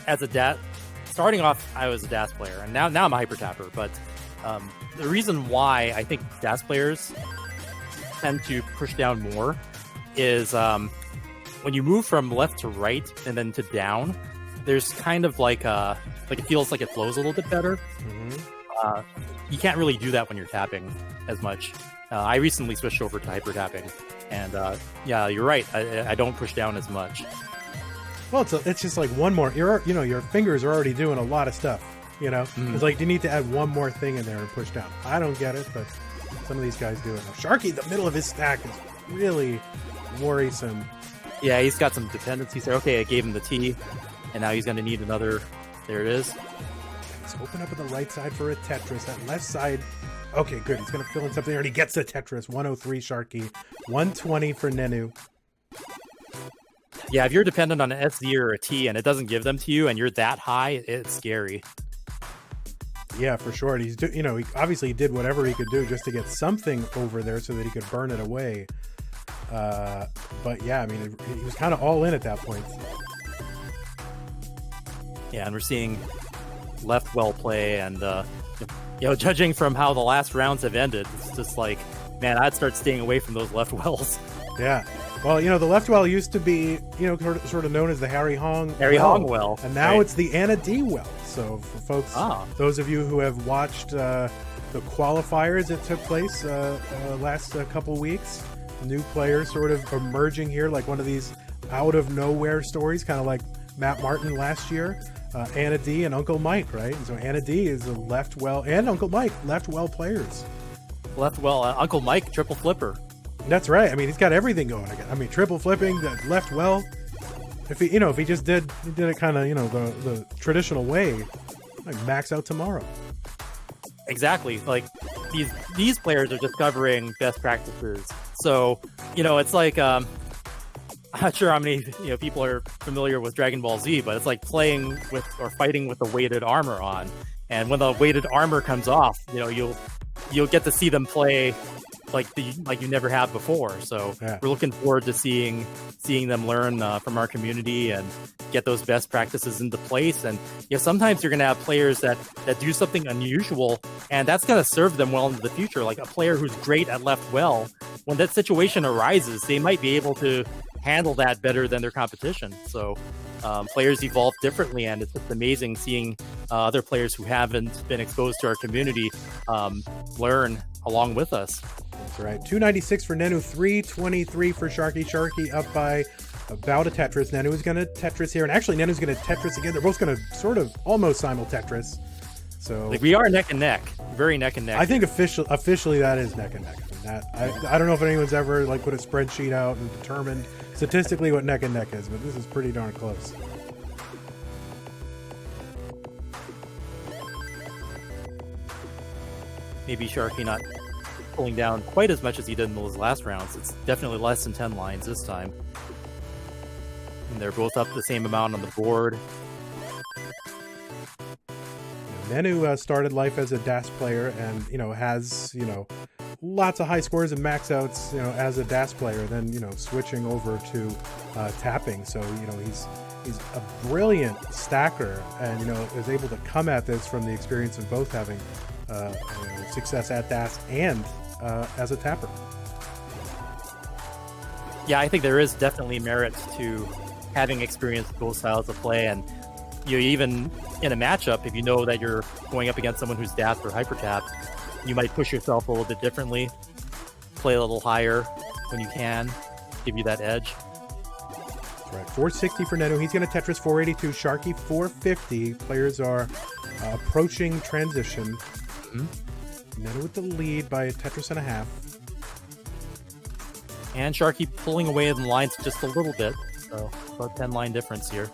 as a DAS, starting off, I was a DAS player, and now I'm a hyper tapper. But the reason why I think DAS players tend to push down more is when you move from left to right and then to down, there's kind of like it feels like it flows a little bit better. Mm-hmm. You can't really do that when you're tapping as much. I recently switched over to hyper tapping, and yeah, you're right. I don't push down as much. Well, it's just like one more. Your fingers are already doing a lot of stuff. You know, It's like you need to add one more thing in there and push down. I don't get it, but some of these guys do it. Now, Sharky, the middle of his stack is really worrisome. Yeah, he's got some dependencies there. Okay, I gave him the T, and now he's going to need another. There it is. He's open up at the right side for a Tetris. That left side. Okay, good. He's going to fill in something there, and he gets the Tetris. 103 Sharky, 120 for Nenu. Yeah, if you're dependent on an SZ or a T and it doesn't give them to you, and you're that high, it's scary. Yeah, for sure. And he obviously did whatever he could do just to get something over there so that he could burn it away. But yeah, I mean, he was kind of all in at that point. Yeah, and we're seeing left well play, and judging from how the last rounds have ended, it's just like, man, I'd start staying away from those left wells. Yeah. Well, the left well used to be, sort of known as the Harry Hong well. And now it's the Anna D well. So for folks, those of you who have watched the qualifiers that took place last couple weeks, new players sort of emerging here, like one of these out of nowhere stories, kind of like Matt Martin last year, Anna D and Uncle Mike, right? And so Anna D is a left well, and Uncle Mike, left well players. Left well, Uncle Mike, triple flipper. That's right. I mean, he's got everything going. I mean, triple flipping, the left well. If he just did it kind of, the traditional way, like max out tomorrow. Exactly. Like these players are discovering best practices. So, it's like I'm not sure how many people are familiar with Dragon Ball Z, but it's like playing with or fighting with the weighted armor on. And when the weighted armor comes off, you'll get to see them play like you never have before. So yeah. We're looking forward to seeing them learn from our community and get those best practices into place. And sometimes you're going to have players that do something unusual, and that's going to serve them well into the future. Like a player who's great at left well, when that situation arises, they might be able to handle that better than their competition. So players evolve differently, and it's just amazing seeing other players who haven't been exposed to our community learn along with us. That's right. 296 for Nenu, 323 for Sharky. Sharky up by about a Tetris. Nenu is going to Tetris here, and actually Nenu's going to Tetris again. They're both going to sort of almost simul-Tetris. So Like, we are neck and neck, very neck and neck. I think officially that is neck and neck. I don't know if anyone's ever like put a spreadsheet out and determined statistically what neck and neck is, but this is pretty darn close. Maybe Sharky not pulling down quite as much as he did in those last rounds. It's definitely less than 10 lines this time. And they're both up the same amount on the board. Nenu started life as a DAS player and, has, lots of high scores and max outs, as a DAS player, then, switching over to tapping. So, he's a brilliant stacker and, is able to come at this from the experience of both having success at DAS and as a tapper. Yeah, I think there is definitely merit to having experienced both styles of play, and even in a matchup, if you know that you're going up against someone who's DAS or hyper tapped, you might push yourself a little bit differently, play a little higher when you can, give you that edge. That's right. 460 for Nenu. He's going to Tetris 482. Sharky 450. Players are approaching transition. Nenu with the lead by a Tetris and a half. And Sharky pulling away in the lines just a little bit. So about 10 line difference here.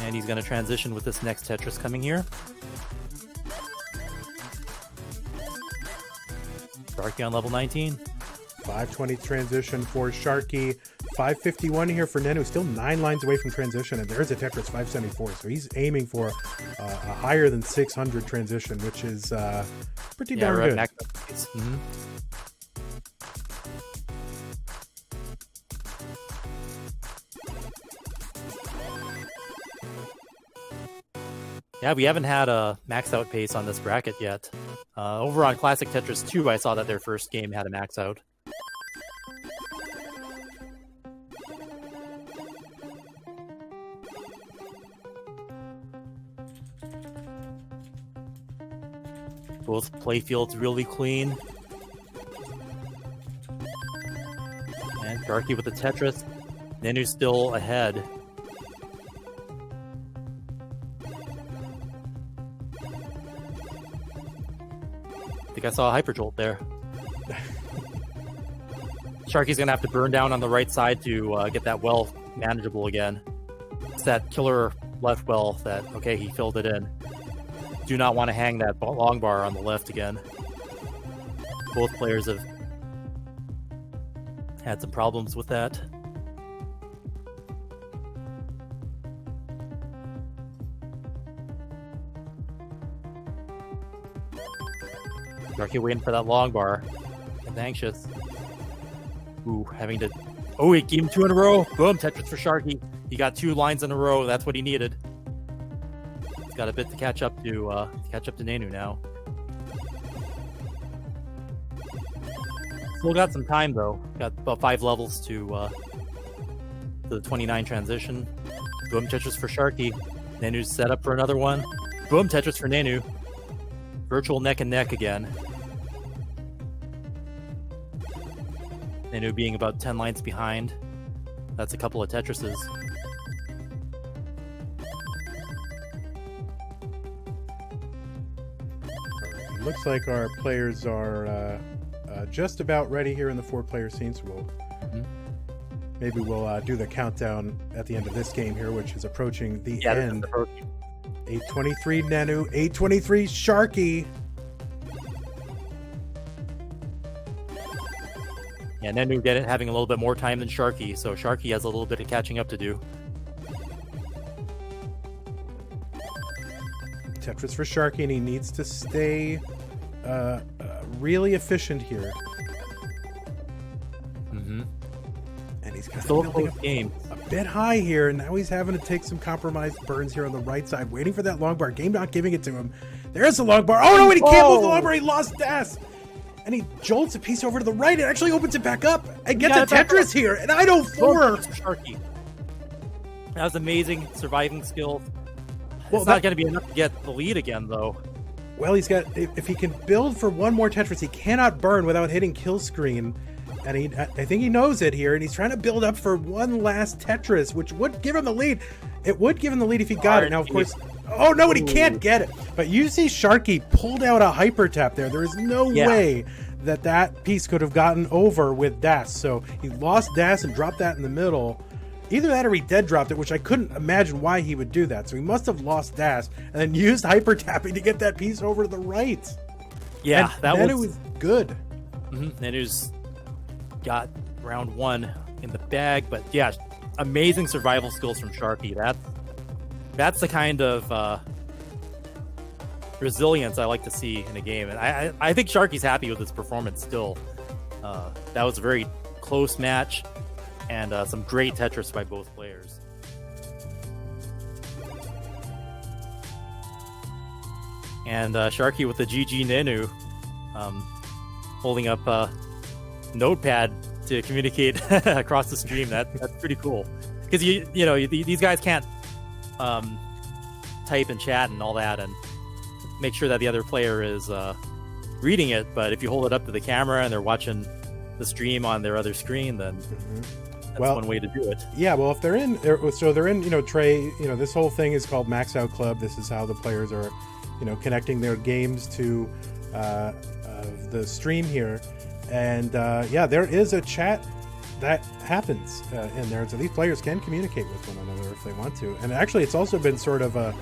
And he's going to transition with this next Tetris coming here. Sharky on level 19. 520 transition for Sharky. 551 here for Nenu. Still 9 lines away from transition. And there's a Tetris 574. So he's aiming for a higher than 600 transition, which is pretty darn good. Yeah, we haven't had a max out pace on this bracket yet. Over on Classic Tetris 2, I saw that their first game had a max out. Both playfields really clean. And Sharky with the Tetris. Nenu's still ahead. I think I saw a Hyper Jolt there. Sharky's gonna have to burn down on the right side to get that well manageable again. It's that killer left well that, okay, he filled it in. Do not want to hang that long bar on the left again. Both players have had some problems with that. Sharky waiting for that long bar. Getting anxious. Ooh, having to... Oh, he gave him 2 in a row. Boom, Tetris for Sharky. He got 2 lines in a row. That's what he needed. He's got a bit to catch up to Nenu now. Still got some time, though. Got about 5 levels to the 29 transition. Boom, Tetris for Sharky. Nenu's set up for another one. Boom, Tetris for Nenu. Virtual neck and neck again. Nenu being about 10 lines behind. That's a couple of Tetrises. Looks like our players are just about ready here in the 4-player scene, so maybe we'll do the countdown at the end of this game here, which is approaching the end. 823 Nenu, 823 Sharky. Yeah, Nenu having a little bit more time than Sharky, so Sharky has a little bit of catching up to do. Tetris for Sharky, and he needs to stay really efficient here. And he's got still a close game. A bit high here, and now he's having to take some compromised burns here on the right side, waiting for that long bar. Game not giving it to him. There's the long bar. Oh no, and he can't move the long bar. He lost DAS. And he jolts a piece over to the right. It actually opens it back up and gets a Tetris here. And I know 4. Sharky. That was amazing surviving skills. Well, it's not going to be enough to get the lead again, though. Well, he's got... If he can build for one more Tetris, he cannot burn without hitting kill screen. And I think he knows it here, and he's trying to build up for one last Tetris, which would give him the lead. It would give him the lead if he got it. Now, of course, oh no, and he can't get it. But you see Sharky pulled out a hyper tap there. There is no way that piece could have gotten over with Das. So he lost Das and dropped that in the middle. Either that or he dead dropped it, which I couldn't imagine why he would do that. So he must have lost Das and then used hyper tapping to get that piece over to the right. Yeah, and it was good. Nenu's got round 1 in the bag, but yeah, amazing survival skills from Sharky. That's the kind of resilience I like to see in a game, and I think Sharky's happy with his performance still. That was a very close match, and some great Tetris by both players. And Sharky with the GG Nenu, holding up notepad to communicate across the stream. That's pretty cool, because you know these guys can't type and chat and all that and make sure that the other player is reading it, but if you hold it up to the camera and they're watching the stream on their other screen, then that's one way to do it. Yeah, well, if they're in, so they're in, Trey, this whole thing is called Max Out Club. This is how the players are, connecting their games to the stream here. And there is a chat that happens in there, so these players can communicate with one another if they want to. And actually, it's also been sort of a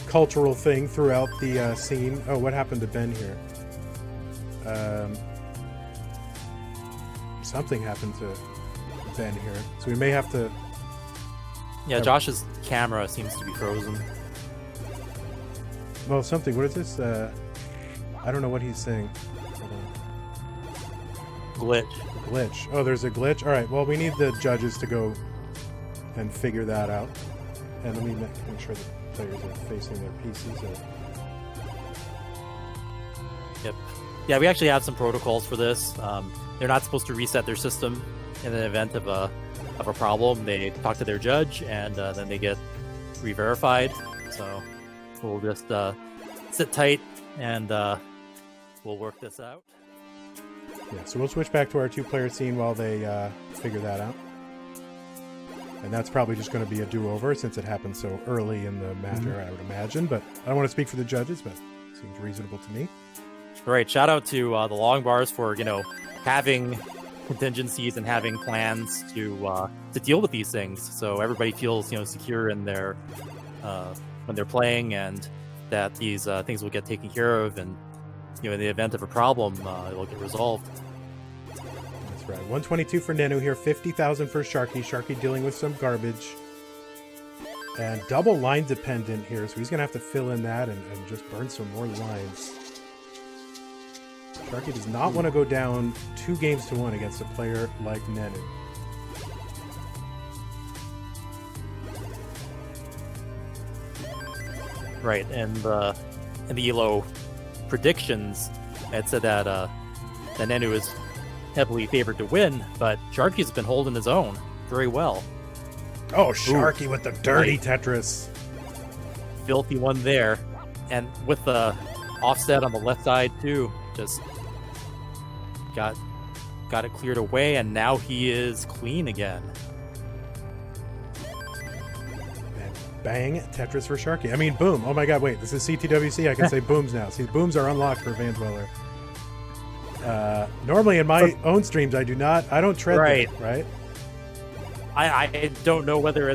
cultural thing throughout the scene. Oh, what happened to Ben here? Something happened to Ben here, so we may have to. Yeah, Josh's camera seems to be frozen. Well, something. What is this? I don't know what he's saying. Glitch. Oh, there's a glitch. All right. Well, we need the judges to go and figure that out. And let me make sure the players are facing their pieces. Yep. Yeah, we actually have some protocols for this. They're not supposed to reset their system in the event of a problem. They talk to their judge, and then they get re-verified. So we'll just sit tight, and we'll work this out. Yeah, so we'll switch back to our two-player scene while they figure that out. And that's probably just going to be a do-over since it happened so early in the matter, I would imagine. But I don't want to speak for the judges, but it seems reasonable to me. Great. Shout out to the long bars for, having contingencies and having plans to deal with these things. So everybody feels, secure in their when they're playing, and that these things will get taken care of, and in the event of a problem, it'll get resolved. That's right. 122 for Nenu here, 50,000 for Sharky. Sharky dealing with some garbage. And double line dependent here, so he's going to have to fill in that and just burn some more lines. Sharky does not want to go down 2-1 against a player like Nenu. Right, and the ELO predictions had said that Nenu is heavily favored to win, but Sharky's been holding his own very well. Oh, Sharky with the dirty Tetris. Filthy one there. And with the offset on the left side too, just got it cleared away, and now he is clean again. Bang, Tetris for Sharky. I mean, boom. Oh my god, wait, this is CTWC. I can say booms now. See, booms are unlocked for Vandweller. Normally in my own streams, I don't tread that, right? I don't know whether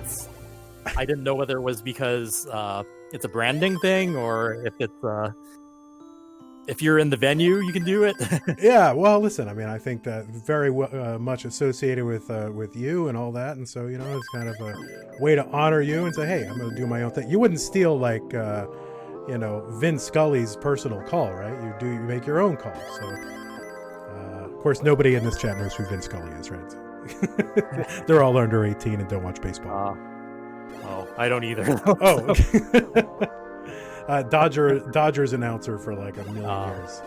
I didn't know whether it was because it's a branding thing, or if it's if you're in the venue, you can do it. Yeah, well, listen, I mean, I think that very much associated with you and all that, and so, it's kind of a way to honor you and say, hey, I'm going to do my own thing. You wouldn't steal, like, Vin Scully's personal call, right? You make your own call. So, of course, nobody in this chat knows who Vin Scully is, right? They're all under 18 and don't watch baseball. I don't either. Oh, Dodgers announcer for like a million years.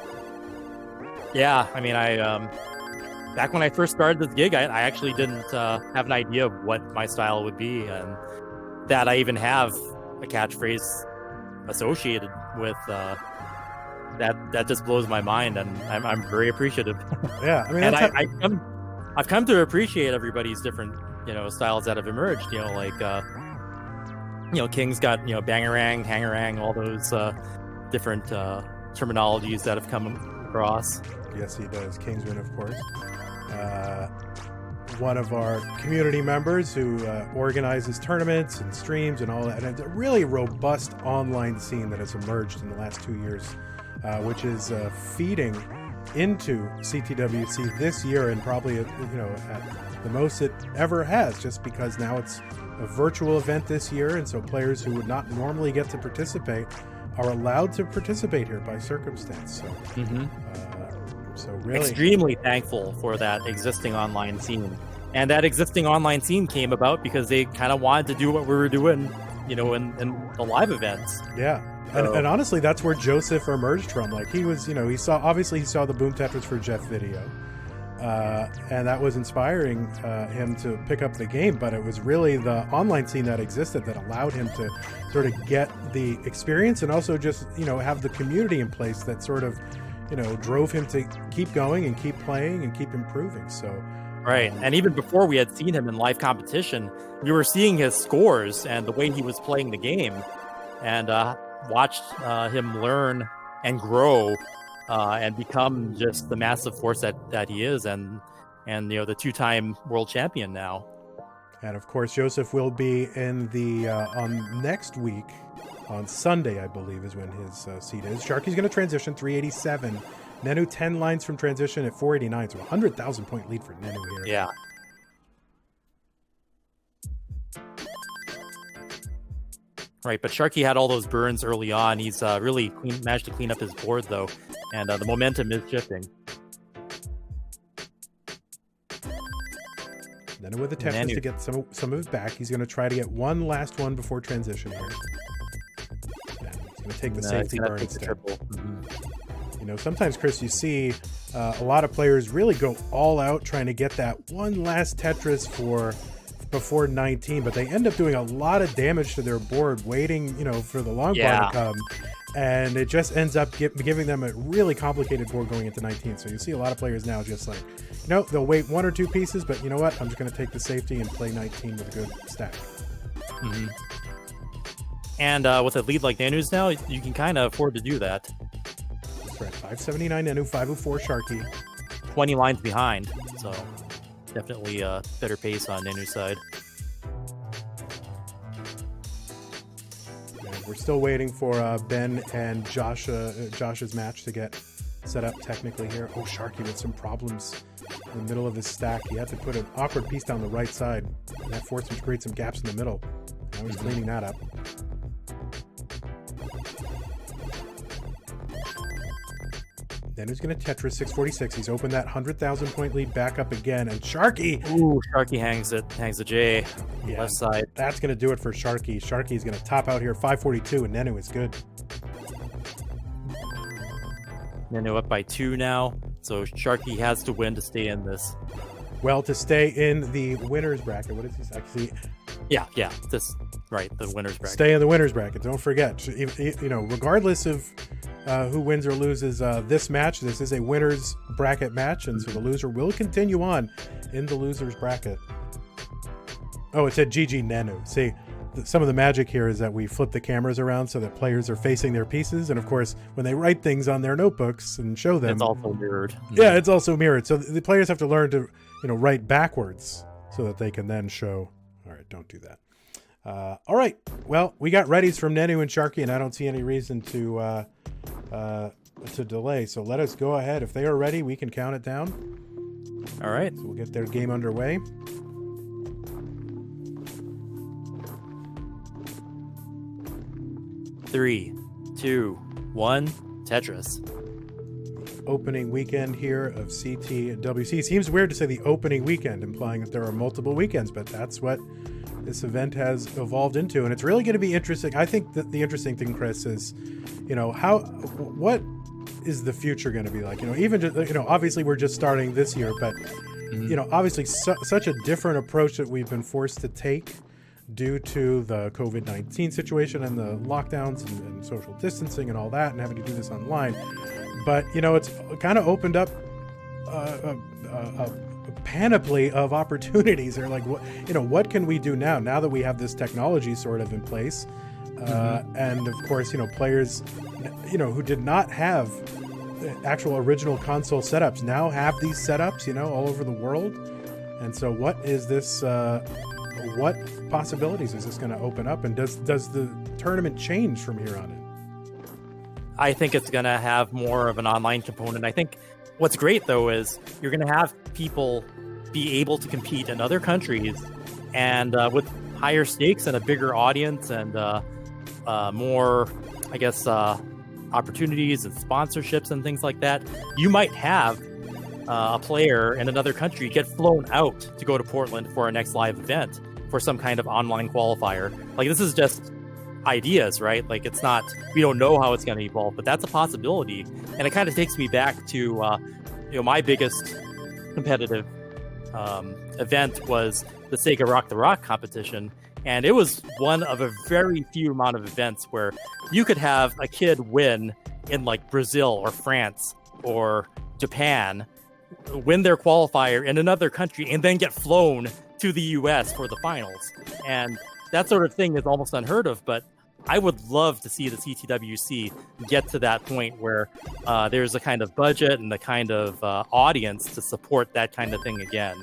Yeah, I mean, back when I first started this gig, I actually didn't have an idea of what my style would be, and that I even have a catchphrase associated with that just blows my mind, and I'm very appreciative. Yeah, I mean, and I've come to appreciate everybody's different, styles that have emerged. King's got, bangarang, hangarang, all those different terminologies that have come across. Yes, he does. Kingsman, of course. One of our community members who organizes tournaments and streams and all that. And a really robust online scene that has emerged in the last 2 years, which is feeding into CTWC this year, and probably at the most it ever has, just because now it's a virtual event this year, and so players who would not normally get to participate are allowed to participate here by circumstance. So, so really extremely thankful for that existing online scene. And that existing online scene came about because they kind of wanted to do what we were doing, in the live events. Yeah. And honestly, that's where Joseph emerged from. Like, he was, he saw the Boom Tetris for Jeff video, and that was inspiring him to pick up the game. But it was really the online scene that existed that allowed him to sort of get the experience, and also just, have the community in place that sort of, drove him to keep going and keep playing and keep improving. So. Right. And even before we had seen him in live competition, we were seeing his scores and the way he was playing the game, and watched him learn and grow and become just the massive force that he is, and the two-time world champion now. And of course, Joseph will be in the on next week on Sunday, I believe, is when his seat is. Sharky's going to transition 387. Nenu 10 lines from transition at 489, so 100,000 point lead for Nenu here. Yeah. Right, but Sharky had all those burns early on. He's really managed to clean up his board, though, and the momentum is shifting. Nenu with the Tetris to get some of it back. He's going to try to get one last one before transition here. Yeah, he's going to take the safety burn instead. Sometimes, Chris, you see a lot of players really go all out trying to get that one last Tetris before 19, but they end up doing a lot of damage to their board waiting, for the long bar to come, and it just ends up giving them a really complicated board going into 19. So you see a lot of players now just like, they'll wait one or two pieces, but you know what? I'm just going to take the safety and play 19 with a good stack. And with a lead like Nenu's now, you can kind of afford to do that. That's right. 579 Nenu, 504 Sharky. 20 lines behind, so definitely a better pace on Nenu's side. And we're still waiting for Ben and Josh's match to get set up technically here. Oh, Sharky with some problems in the middle of his stack. He had to put an awkward piece down the right side, and that forced him to create some gaps in the middle. Now he's cleaning that up. Then he's going to Tetris 646. He's opened that 100,000 point lead back up again. And Sharky! Ooh, Sharky hangs the J on the left side. That's going to do it for Sharky. Sharky's going to top out here 542, and Nenu is good. Nenu up by 2 now. So Sharky has to win to stay in this. Well, to stay in the winner's bracket. What is this actually? Yeah. The winner's bracket. Stay in the winner's bracket. Don't forget. Regardless of who wins or loses this match, this is a winner's bracket match, and so the loser will continue on in the loser's bracket. Oh, it said GG Nenu. See, some of the magic here is that we flip the cameras around so that players are facing their pieces, and of course, when they write things on their notebooks and show them, it's also mirrored. Yeah, it's also mirrored. So the players have to learn to, write backwards so that they can then show. All right, don't do that. All right. Well, we got readies from Nenu and Sharky, and I don't see any reason to delay. So let us go ahead. If they are ready, we can count it down. All right. So we'll get their game underway. Three, 2, 1, Tetris. Opening weekend here of CTWC. Seems weird to say the opening weekend, implying that there are multiple weekends, but that's what this event has evolved into, and it's really going to be interesting. I think that the interesting thing, Chris, is, what is the future going to be like? Even just, obviously we're just starting this year, but obviously such a different approach that we've been forced to take due to the COVID-19 situation and the lockdowns and social distancing and all that, and having to do this online. But it's kind of opened up panoply of opportunities. They're like, what can we do now that we have this technology sort of in place? And of course, players, who did not have actual original console setups now have these setups, all over the world. And so what is this, what possibilities is this going to open up? And does the tournament change from here on in? I think it's going to have more of an online component. I think what's great, though, is you're going to have people be able to compete in other countries, and with higher stakes and a bigger audience and more, I guess, opportunities and sponsorships and things like that, you might have a player in another country get flown out to go to Portland for our next live event for some kind of online qualifier. Like, this is just ideas, right? Like, it's not, we don't know how it's going to evolve, but that's a possibility. And it kind of takes me back to my biggest competitive event was the Sega Rock the Rock competition, and it was one of a very few amount of events where you could have a kid win in like Brazil or France or Japan, win their qualifier in another country, and then get flown to the US for the finals. And that sort of thing is almost unheard of, but I would love to see the CTWC get to that point where there's a kind of budget and the kind of audience to support that kind of thing again.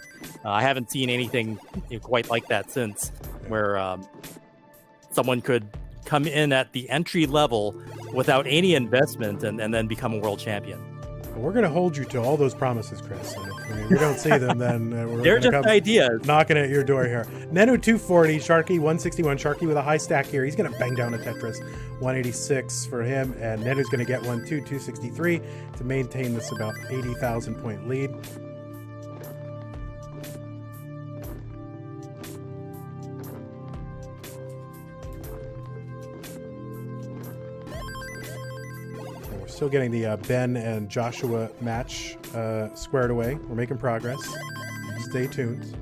I haven't seen anything quite like that since, where someone could come in at the entry level without any investment and then become a world champion. We're going to hold you to all those promises, Chris. And if we don't see them, then we're they're just ideas knocking at your door here. Nenu 240, Sharky 161. Sharky with a high stack here. He's going to bang down a Tetris. 186 for him, and Nenu's going to get one too, 263 to maintain this about 80,000 point lead. Still getting the Ben and Joshua match squared away. We're making progress. Stay tuned.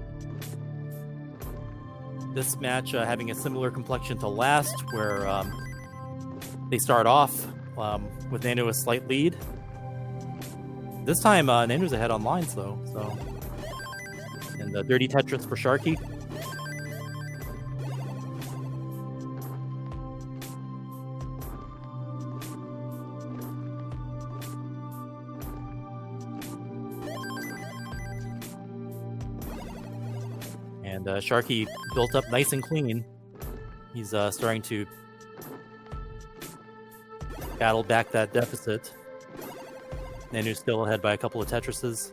This match having a similar complexion to last, where they start off with Nenu a slight lead. This time, Nenu's ahead on lines, though. So, and the dirty Tetris for Sharky. And Sharky built up nice and clean. He's starting to battle back that deficit. Nenu's still ahead by a couple of Tetrises.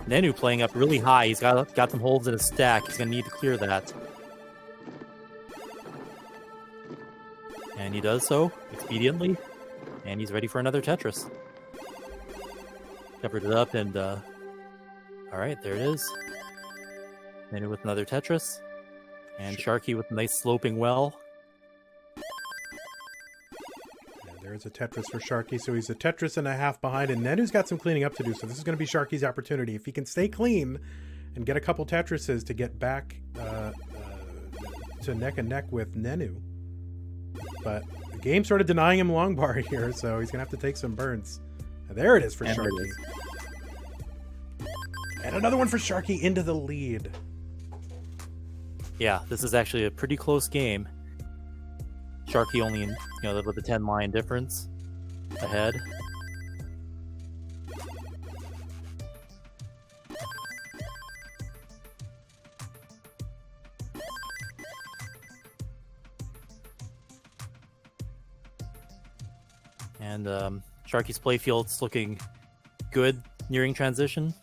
Nenu playing up really high. He's got some holes in his stack. He's going to need to clear that. And he does so expediently. And he's ready for another Tetris. Covered it up and... all right, there it is. Nenu with another Tetris. And Sharky with a nice sloping well. And there's a Tetris for Sharky. So he's a Tetris and a half behind. And Nenu's got some cleaning up to do. So this is going to be Sharky's opportunity. If he can stay clean and get a couple Tetrises to get back to neck and neck with Nenu. But the game's sort of denying him long bar here. So he's going to have to take some burns. And there it is for Sharky. And another one for Sharky into the lead. Yeah, this is actually a pretty close game. Sharky only, with a 10-line difference ahead. And Sharky's playfield's looking good nearing transition.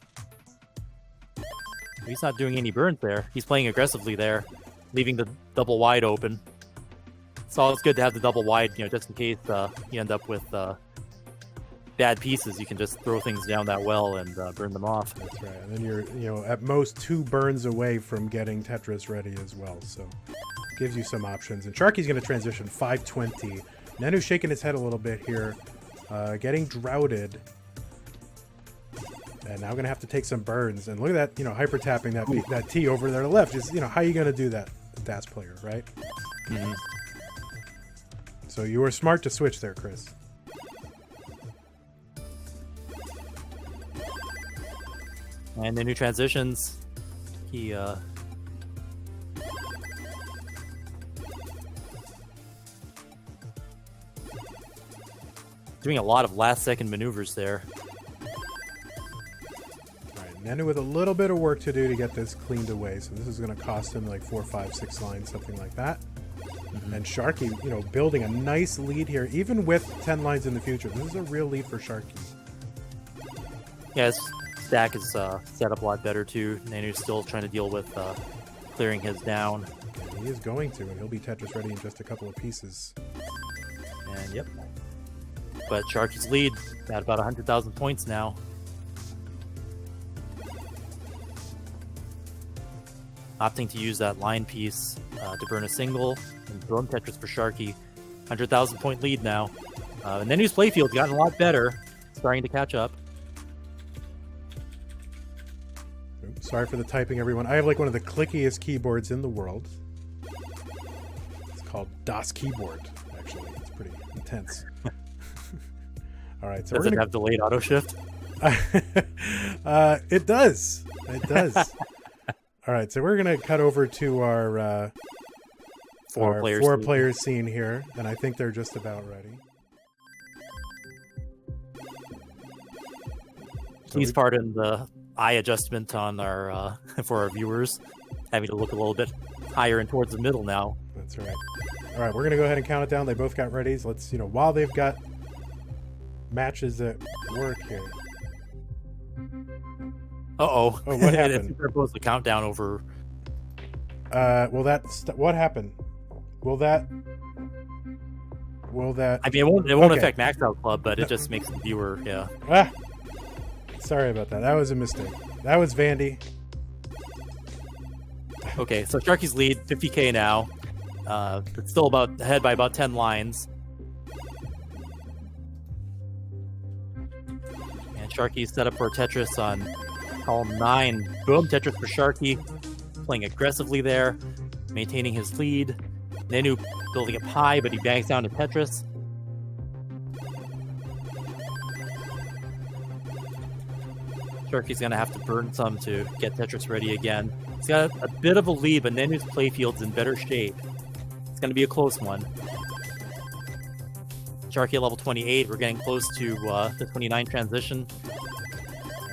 He's not doing any burns there. He's playing aggressively there, leaving the double wide open. It's always good to have the double wide, just in case you end up with bad pieces. You can just throw things down that well and burn them off. That's right. And then you're, at most 2 burns away from getting Tetris ready as well. So gives you some options. And Sharky's going to transition 520. Nenu's shaking his head a little bit here, getting droughted. And now going to have to take some burns. And look at that, hyper tapping that T over there to the left. Just, how are you going to do that, DAS player, right? Mm-hmm. So you were smart to switch there, Chris. And the new transitions. He doing a lot of last-second maneuvers there. All right, Nenu with a little bit of work to do to get this cleaned away. So this is going to cost him like 4, 5, 6 lines, something like that. And Sharky, you know, building a nice lead here, even with 10 lines in the future. This is a real lead for Sharky. Yeah, his stack is set up a lot better too. Nenu's still trying to deal with clearing his down. And he is going to, and he'll be Tetris ready in just a couple of pieces. And yep. But Sharky's lead at about 100,000 points now. Opting to use that line piece to burn a single and throw him Tetris for Sharky. 100,000 point lead now. And Nenu's playfield's gotten a lot better. Starting to catch up. Oops, sorry for the typing, everyone. I have like one of the clickiest keyboards in the world. It's called Das Keyboard, actually. It's pretty intense. All right, so Does it have delayed auto shift? It does. It does. All right, so we're gonna cut over to our four player scene here, and I think they're just about ready. Please pardon the eye adjustment on our for our viewers, having to look a little bit higher and towards the middle now. That's right. All right, we're gonna go ahead and count it down. They both got readies. Let's, you know, while they've got matches at work here. Uh-oh. Oh, what happened? Superimposed the countdown over. Well, what happened? Will that? I mean, it won't affect Max Out Club, but it just makes the viewer, yeah. Ah, sorry about that. That was a mistake. That was Vandy. Okay, so Sharky's lead, 50k now. It's still ahead by about 10 lines. And Sharky's set up for a Tetris on column 9. Boom, Tetris for Sharky. Playing aggressively there, maintaining his lead. Nenu building up high, but he bangs down to Tetris. Sharky's going to have to burn some to get Tetris ready again. He's got a bit of a lead, but Nenu's playfield's in better shape. It's going to be a close one. Sharky at level 28. We're getting close to the 29 transition.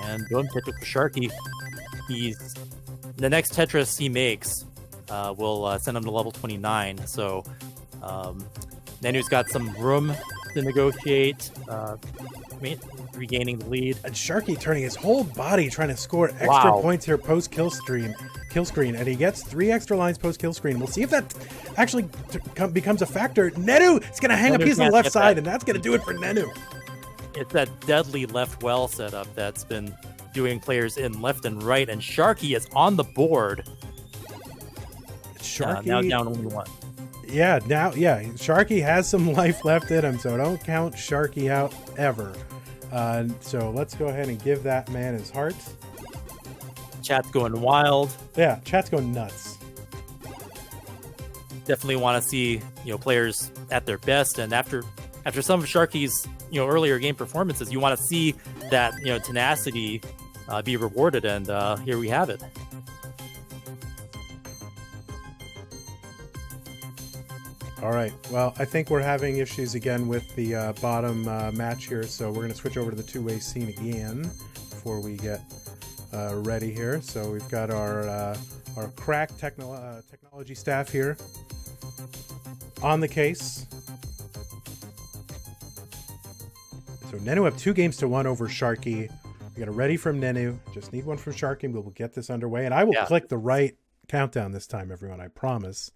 And boom, Tetris for Sharky. The next Tetris he makes will send him to level 29. So Nenu's got some room to negotiate, regaining the lead. And Sharky turning his whole body trying to score extra points here post kill screen, and he gets 3 extra lines post kill screen. We'll see if that actually becomes a factor. Nenu is going to hang a piece on the left side, and that's going to do it for Nenu. It's that deadly left well setup that's been doing players in left and right, and Sharky is on the board. Sharky now down only 1. Yeah, Sharky has some life left in him, so don't count Sharky out ever. So let's go ahead and give that man his heart. Chat's going wild. Yeah, chat's going nuts. Definitely want to see players at their best, and after some of Sharky's earlier game performances, you want to see that tenacity be rewarded, and here we have it. All right. Well, I think we're having issues again with the bottom match here, so we're going to switch over to the two-way scene again before we get ready here. So we've got our crack technology staff here on the case. So Nenu up 2 games to 1 over Sharky. We got a ready from Nenu. Just need one from Sharky, but we'll get this underway. And I will click the right countdown this time, everyone. I promise.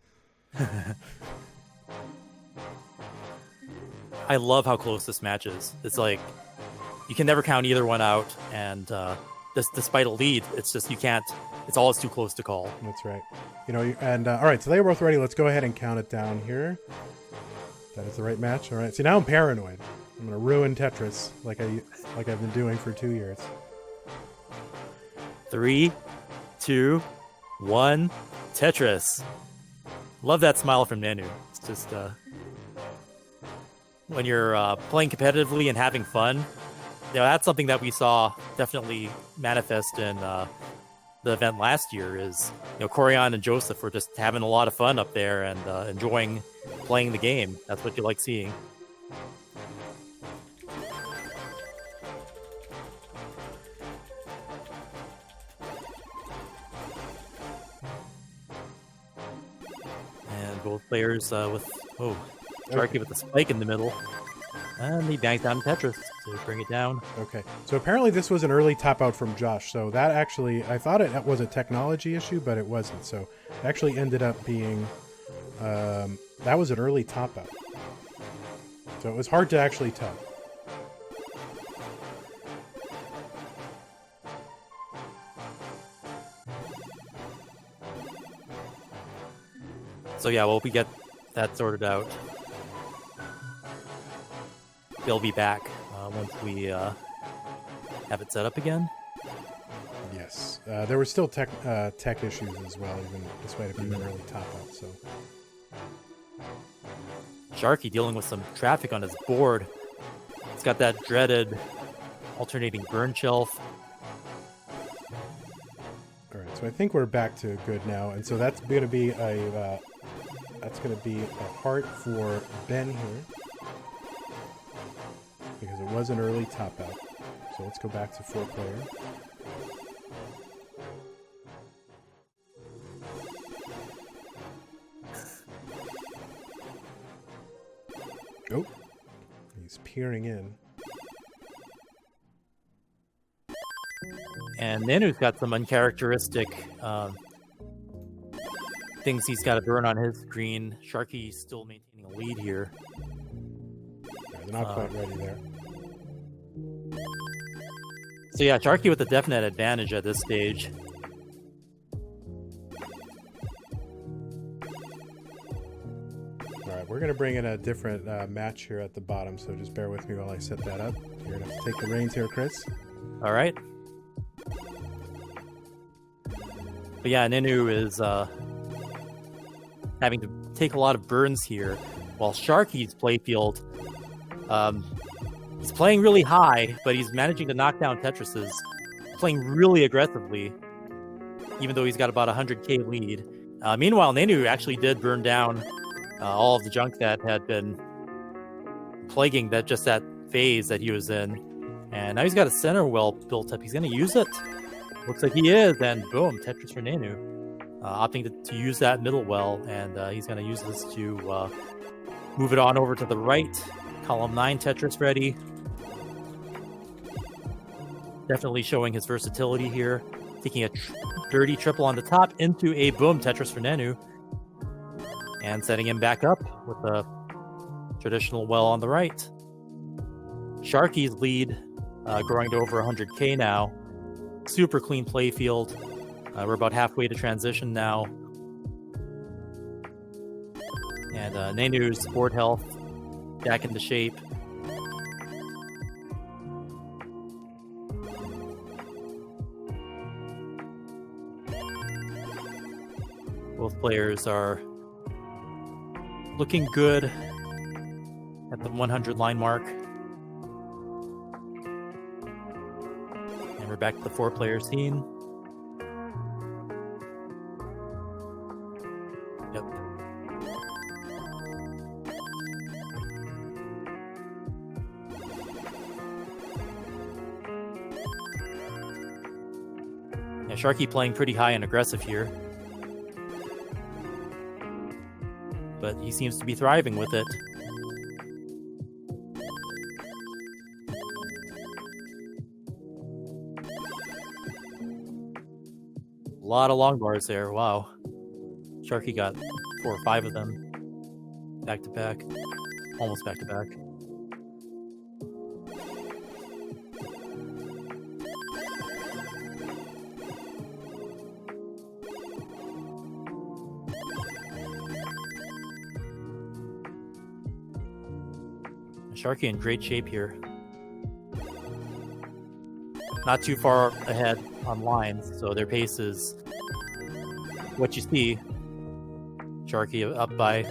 I love how close this match is. It's like you can never count either one out, and despite a lead, it's just you can't. It's always too close to call. That's right. All right, so they were both ready. Let's go ahead and count it down here. That is the right match. All right. See, now I'm paranoid. I'm gonna ruin Tetris like I've been doing for 2 years. 3, 2, 1, Tetris. Love that smile from Nenu. It's just when you're playing competitively and having fun, that's something that we saw definitely manifest in the event last year. Is Corian and Joseph were just having a lot of fun up there and enjoying playing the game. That's what you like seeing. And both players with Sharky with the spike in the middle. And he bangs down Tetris to bring it down. Okay, so apparently this was an early top out from Josh. So that actually, I thought it was a technology issue, but it wasn't. So it actually ended up being, that was an early top out. So it was hard to actually tell. So yeah, well, we get that sorted out. They'll be back once we have it set up again. Yes, there were still tech issues as well, even despite it being an early top out. So Sharky dealing with some traffic on his board. It's got that dreaded alternating burn shelf. All right, so I think we're back to good now, and so that's going to be a heart for Ben here. Because it was an early top out. So let's go back to 4-player. Oh, he's peering in. And Nenu's got some uncharacteristic things he's got to burn on his screen. Sharky's still maintaining a lead here. They're not quite ready there. So yeah, Sharky with a definite advantage at this stage. Alright, we're going to bring in a different match here at the bottom, so just bear with me while I set that up. You're going to have to take the reins here, Chris. Alright. But yeah, Nenu is having to take a lot of burns here, while Sharky's playfield, he's playing really high, but he's managing to knock down Tetrises, playing really aggressively, even though he's got about 100k lead. Meanwhile, Nenu actually did burn down all of the junk that had been plaguing that phase that he was in. And now he's got a center well built up. He's going to use it. Looks like he is, and boom, Tetris for Nenu. Opting to use that middle well, and he's going to use this to move it on over to the right. Column 9 Tetris ready. Definitely showing his versatility here. Taking a dirty triple on the top into a boom Tetris for Nenu. And setting him back up with a traditional well on the right. Sharky's lead growing to over 100k now. Super clean playfield. We're about halfway to transition now. And Nenu's board health back into shape. Both players are looking good at the 100 line mark. And we're back to the 4-player scene. Yep. Yeah, Sharky playing pretty high and aggressive here. But he seems to be thriving with it. A lot of long bars there, wow. Sharky got 4 or 5 of them. Back to back. Almost back to back. Sharky in great shape here. Not too far ahead on lines, so their pace is what you see. Sharky up by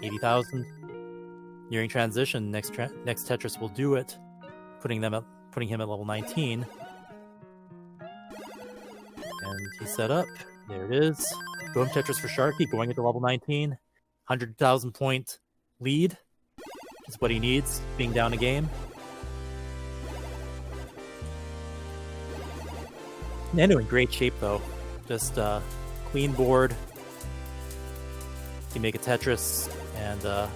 80,000. Nearing transition, next Tetris will do it, putting them at putting him at level 19. And he's set up. There it is. Boom Tetris for Sharky going into level 19. 100,000 point lead is what he needs, being down a game. Nenu in great shape though. Just clean board. He make a Tetris and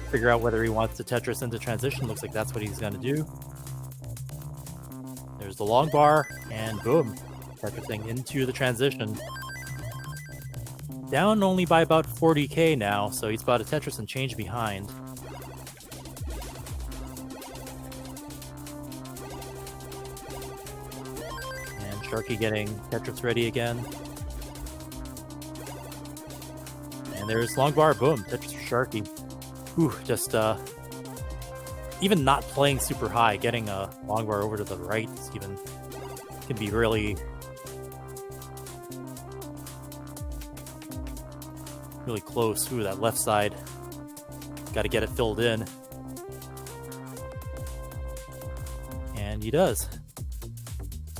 figure out whether he wants to Tetris into transition. Looks like that's what he's going to do. There's the long bar, and boom, Tetrising into the transition. Down only by about 40k now, so he's about a Tetris and change behind. And Sharky getting Tetris ready again. And there's long bar, boom, Tetris for Sharky. Ooh, just even not playing super high, getting a long bar over to the right even can be really close. Ooh, that left side, got to get it filled in, and he does.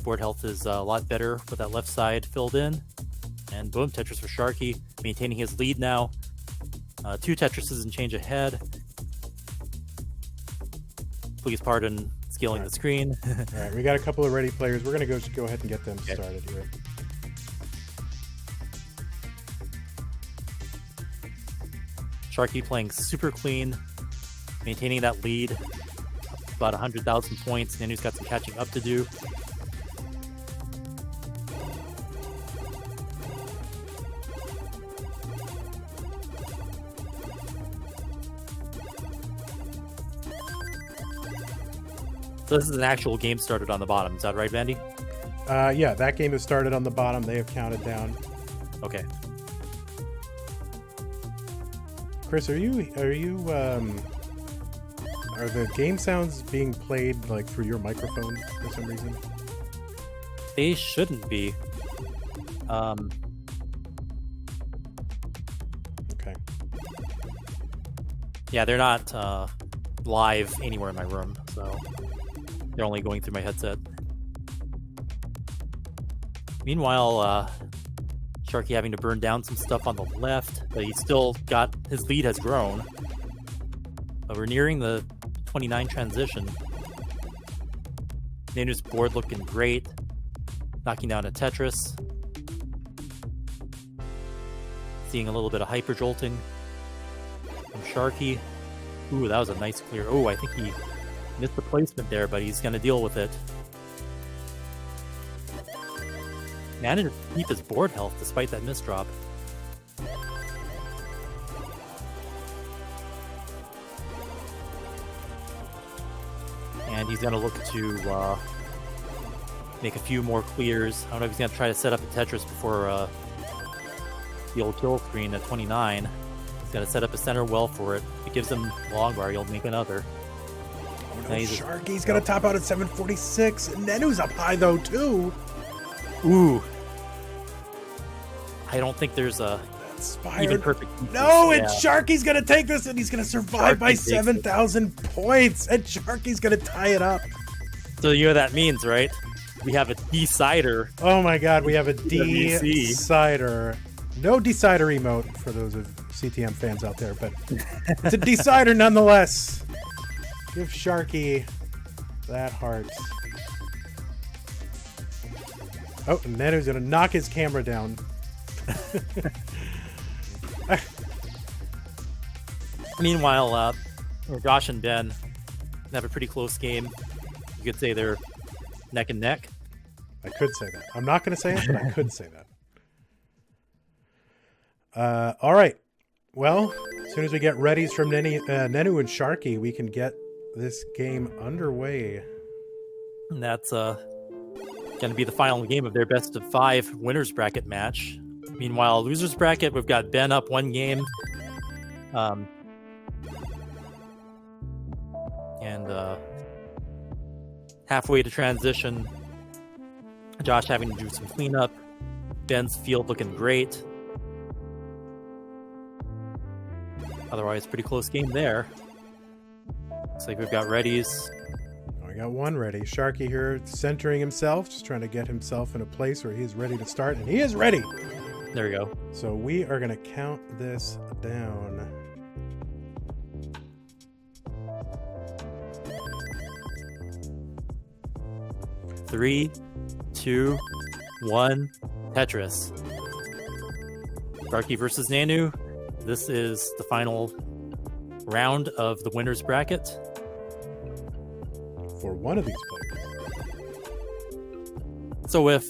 Board health is a lot better with that left side filled in, and boom, Tetris for Sharky, maintaining his lead now. 2 Tetrises and change ahead. Please pardon scaling the screen. All right, we got a couple of ready players. We're going to go ahead and get them started here. Sharky playing super clean, maintaining that lead. About 100,000 points. Nenu's got some catching up to do. So this is an actual game started on the bottom. Is that right, Vandy? Yeah, that game has started on the bottom. They have counted down. Okay. Chris, are the game sounds being played like through your microphone for some reason? They shouldn't be. Okay. Yeah, they're not live anywhere in my room, so they're only going through my headset. Meanwhile, Sharky having to burn down some stuff on the left, but he's still got, his lead has grown. But we're nearing the 29 transition. Nenu's board looking great, knocking down a Tetris. Seeing a little bit of hyper jolting from Sharky. Ooh, that was a nice clear. Oh, I think he missed the placement there, but he's going to deal with it. Managed to keep his board health despite that misdrop. And he's going to look to make a few more clears. I don't know if he's going to try to set up a Tetris before the old kill screen at 29. He's going to set up a center well for it. If it gives him long bar, he'll make another. Oh no, Sharky's going to top out at 746. Nenu's up high though, too. Ooh. I don't think there's a even perfect. No, and Sharky's going to take this and he's going to survive by 7,000 points. And Sharky's going to tie it up. So you know what that means, right? We have a decider. Oh my god, we have a decider. No decider emote for those of CTM fans out there, but it's a decider nonetheless. Give Sharky that heart. Oh, and Nenu's going to knock his camera down. Meanwhile, Josh and Ben have a pretty close game. You could say they're neck and neck. I could say that. I'm not going to say it, but I could say that. All right. Well, as soon as we get readies from Nenu and Sharky, we can get this game underway. And that's going to be the final game of their best of 5 winners bracket match. Meanwhile, losers bracket, we've got Ben up 1 game. And halfway to transition, Josh having to do some cleanup. Ben's field looking great. Otherwise, pretty close game there. Looks like we've got readies. Oh I got one ready. Sharky here centering himself, just trying to get himself in a place where he's ready to start, and he is ready. There we go. So we are going to count this down. 3, 2, 1, Tetris. Sharky versus Nenu. This is the final round of the winner's bracket. For one of these players. So if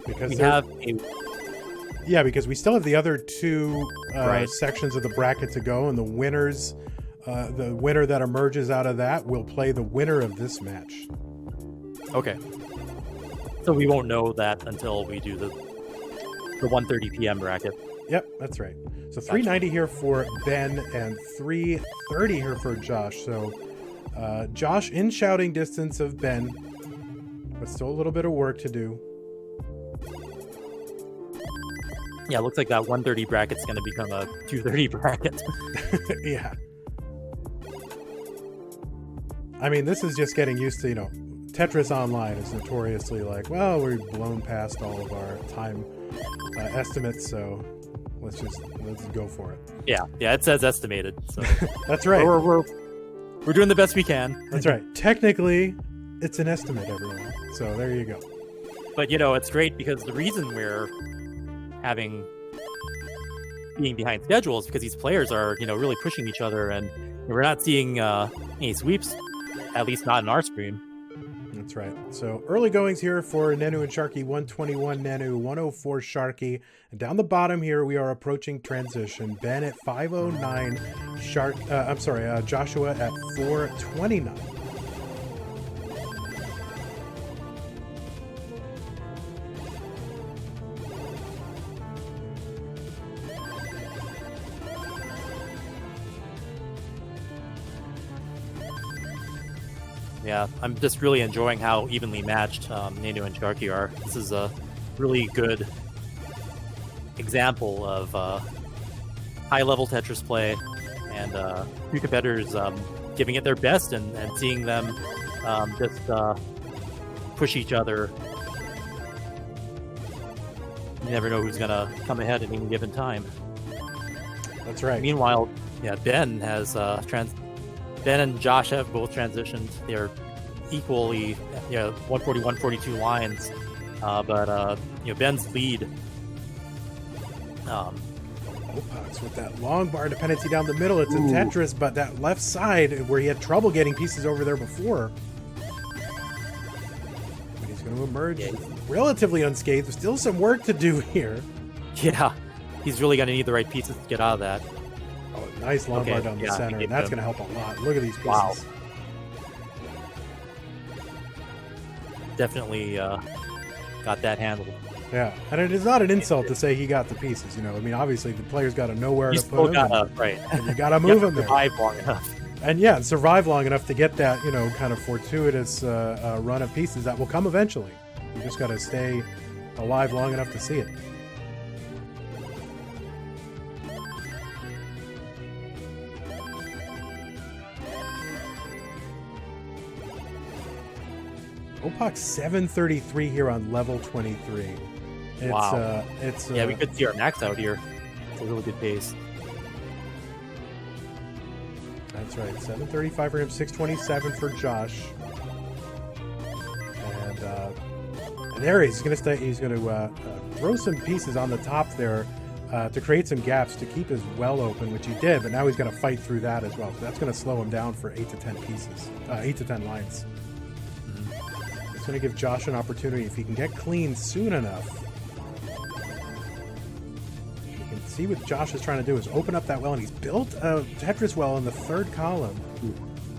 because we have a... Yeah, because we still have the other two Right. sections of the bracket to go, and the winners, the winner that emerges out of that will play the winner of this match. Okay. So we won't know that until we do the 1:30 p.m. bracket. Yep, that's right. So 390 here for Ben and 330 here for Josh. So Josh in shouting distance of Ben, but still a little bit of work to do. Yeah, it looks like that 1:30 bracket's going to become a 2:30 bracket. Yeah. I mean, this is just getting used to, Tetris Online is notoriously like, well, we've blown past all of our time estimates, so let's go for it. Yeah, it says estimated. So That's right. we're doing the best we can. That's right. Technically, it's an estimate, everyone. So there you go. But it's great because the reason we're being behind schedule is because these players are really pushing each other, and we're not seeing any sweeps, at least not in our stream. That's right. So early goings here for Nenu and Sharky. 121 Nenu, 104 Sharky. And down the bottom here, we are approaching transition. Ben at 509, Joshua at 429. Yeah, I'm just really enjoying how evenly matched Nenu and Sharky are. This is a really good example of high-level Tetris play, and two competitors giving it their best and seeing them just push each other. You never know who's going to come ahead at any given time. That's right. Meanwhile, Ben has Ben and Josh have both transitioned. They're equally, 140, 142 lines. But Ben's lead. Opox with that long bar dependency down the middle. It's a Tetris, but that left side where he had trouble getting pieces over there before. But he's going to emerge relatively unscathed. There's still some work to do here. Yeah, he's really going to need the right pieces to get out of that. Oh, nice long bar down the center, and that's going to help a lot. Look at these pieces. Wow. Definitely got that handled. Yeah, and it is not an insult to say he got the pieces. Obviously the player's got to know where to put them. Right. And you got to move them there. Survive long enough. And survive long enough to get that, kind of fortuitous run of pieces that will come eventually. You just got to stay alive long enough to see it. Opox 733 here on level 23. Wow. We could see our max out here. It's a really good pace. That's right. 735 for him, 627 for Josh. And there he's going to stay. He's going to throw some pieces on the top there to create some gaps to keep his well open, which he did. But now he's going to fight through that as well. So that's going to slow him down for 8 to 10 pieces, 8 to 10 lines. It's going to give Josh an opportunity if he can get clean soon enough. You can see what Josh is trying to do is open up that well, and he's built a Tetris well in the third column.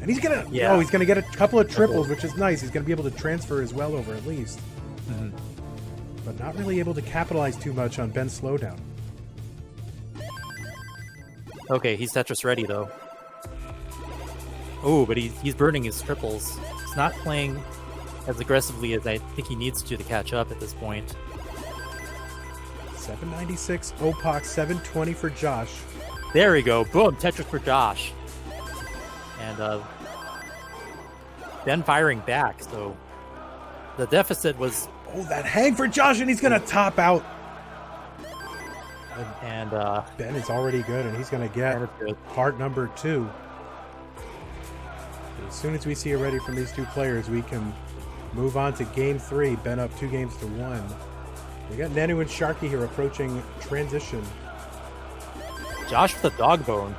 And he's gonna, he's gonna get a couple of triples, which is nice. He's gonna be able to transfer his well over at least, but not really able to capitalize too much on Ben's slowdown. Okay, he's Tetris ready though. Oh, but he's burning his triples. He's not playing as aggressively as I think he needs to catch up at this point. 796 Opox, 720 for Josh. There we go. Boom, Tetris for Josh. And then firing back, so the deficit was... Oh, that hang for Josh, and he's going to top out. And Ben is already good, and he's going to get part number 2. As soon as we see a ready from these two players, we can move on to game 3. Ben up 2 games to 1. We got Nenu and Sharky here approaching transition. Josh with a dog bone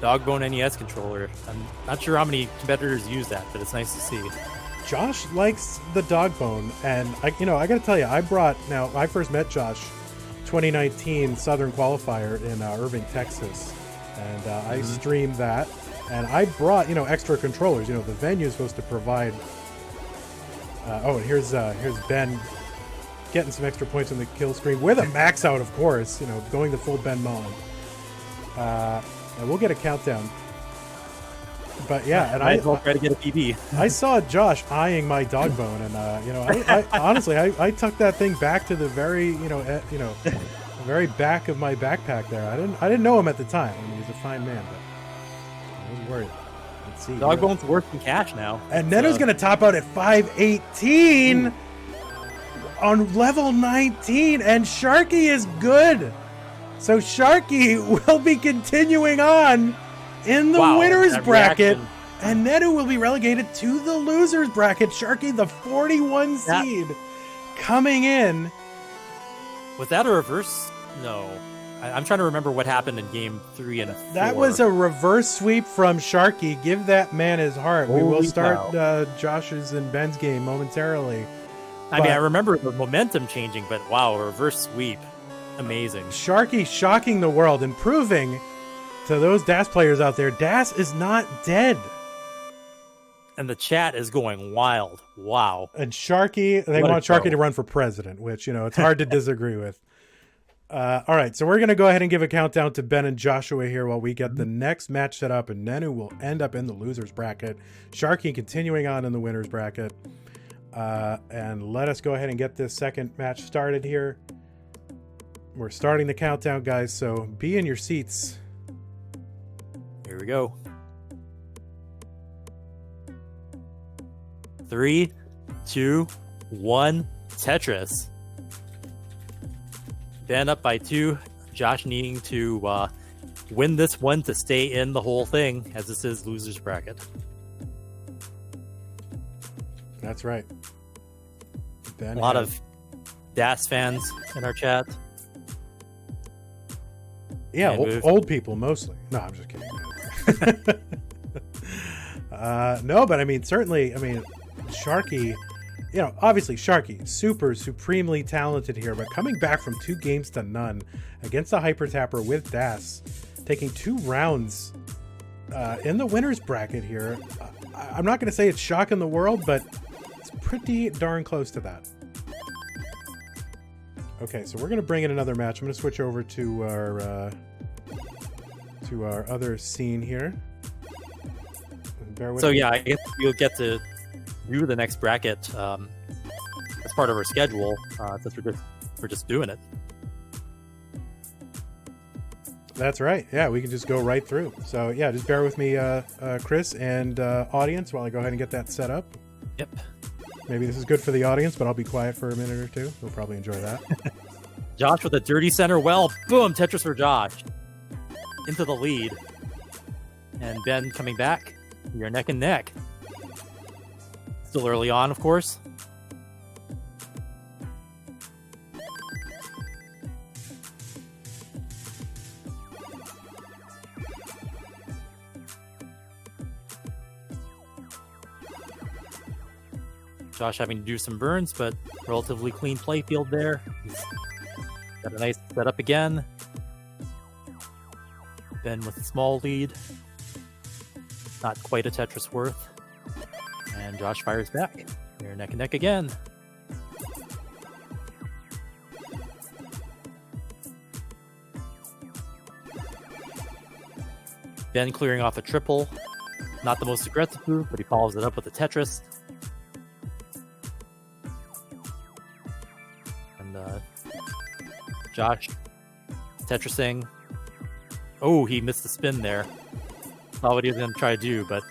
NES controller. I'm not sure how many competitors use that, but it's nice to see. Josh likes the dog bone, and I got to tell you, I first met Josh 2019 Southern Qualifier in Irving, Texas, and I streamed that, and I brought extra controllers. The venue is supposed to provide. And here's Ben getting some extra points on the kill screen with a max out, of course. Going the full Ben Mullen. And we'll get a countdown. But yeah, and I try to get a PB. I saw Josh eyeing my dog bone, and I honestly I tucked that thing back to the very very back of my backpack there. I didn't know him at the time. I mean, he was a fine man, but I was worried. Let's see. Dog bone's worth in cash now. And Nenu's going to top out at 518 on level 19, and Sharky is good. So Sharky will be continuing on in the winner's bracket, and Nenu will be relegated to the loser's bracket. Sharky, the 41 seed, coming in. Was that a reverse? No. I'm trying to remember what happened in game 3 and 4. That was a reverse sweep from Sharky. Give that man his heart. We will start Josh's and Ben's game momentarily. I remember the momentum changing, but wow, a reverse sweep. Amazing. Sharky shocking the world and proving to those DAS players out there, DAS is not dead. And the chat is going wild. Wow. And Sharky, they want Sharky to run for president, which, it's hard to disagree with. All right, so we're going to go ahead and give a countdown to Ben and Joshua here while we get the next match set up, and Nenu will end up in the loser's bracket. Sharky continuing on in the winner's bracket. And let us go ahead and get this second match started here. We're starting the countdown, guys, so be in your seats. Here we go. 3, 2, 1, Tetris. Ben up by 2. Josh needing to win this one to stay in the whole thing, as this is loser's bracket. That's right. Ben a lot of DAS fans in our chat. Yeah, old people mostly. No, I'm just kidding. No, but I mean, certainly, Sharky, obviously Sharky, supremely talented here, but coming back from 2 games to none against the Hyper Tapper with DAS, taking 2 rounds in the winner's bracket here. I'm not going to say it's shocking the world, but it's pretty darn close to that. Okay, so we're going to bring in another match. I'm going to switch over to our other scene here. Bear with me. Yeah, I guess we'll get to view the next bracket as part of our schedule, since we're just doing it. That's right. Yeah, we can just go right through. So yeah, just bear with me, Chris and audience, while I go ahead and get that set up. Yep. Maybe this is good for the audience, but I'll be quiet for a minute or two. They'll probably enjoy that. Josh with a dirty center well. Boom, Tetris for Josh. Into the lead. And Ben coming back. You're neck and neck. Still early on, of course. Josh having to do some burns, but relatively clean play field there. He's got a nice setup again. Ben with a small lead. Not quite a Tetris worth. And Josh fires back. They're neck and neck again. Ben clearing off a triple. Not the most aggressive move, but he follows it up with a Tetris. Josh Tetrising. Oh, he missed the spin there. Saw what he was going to try to do, but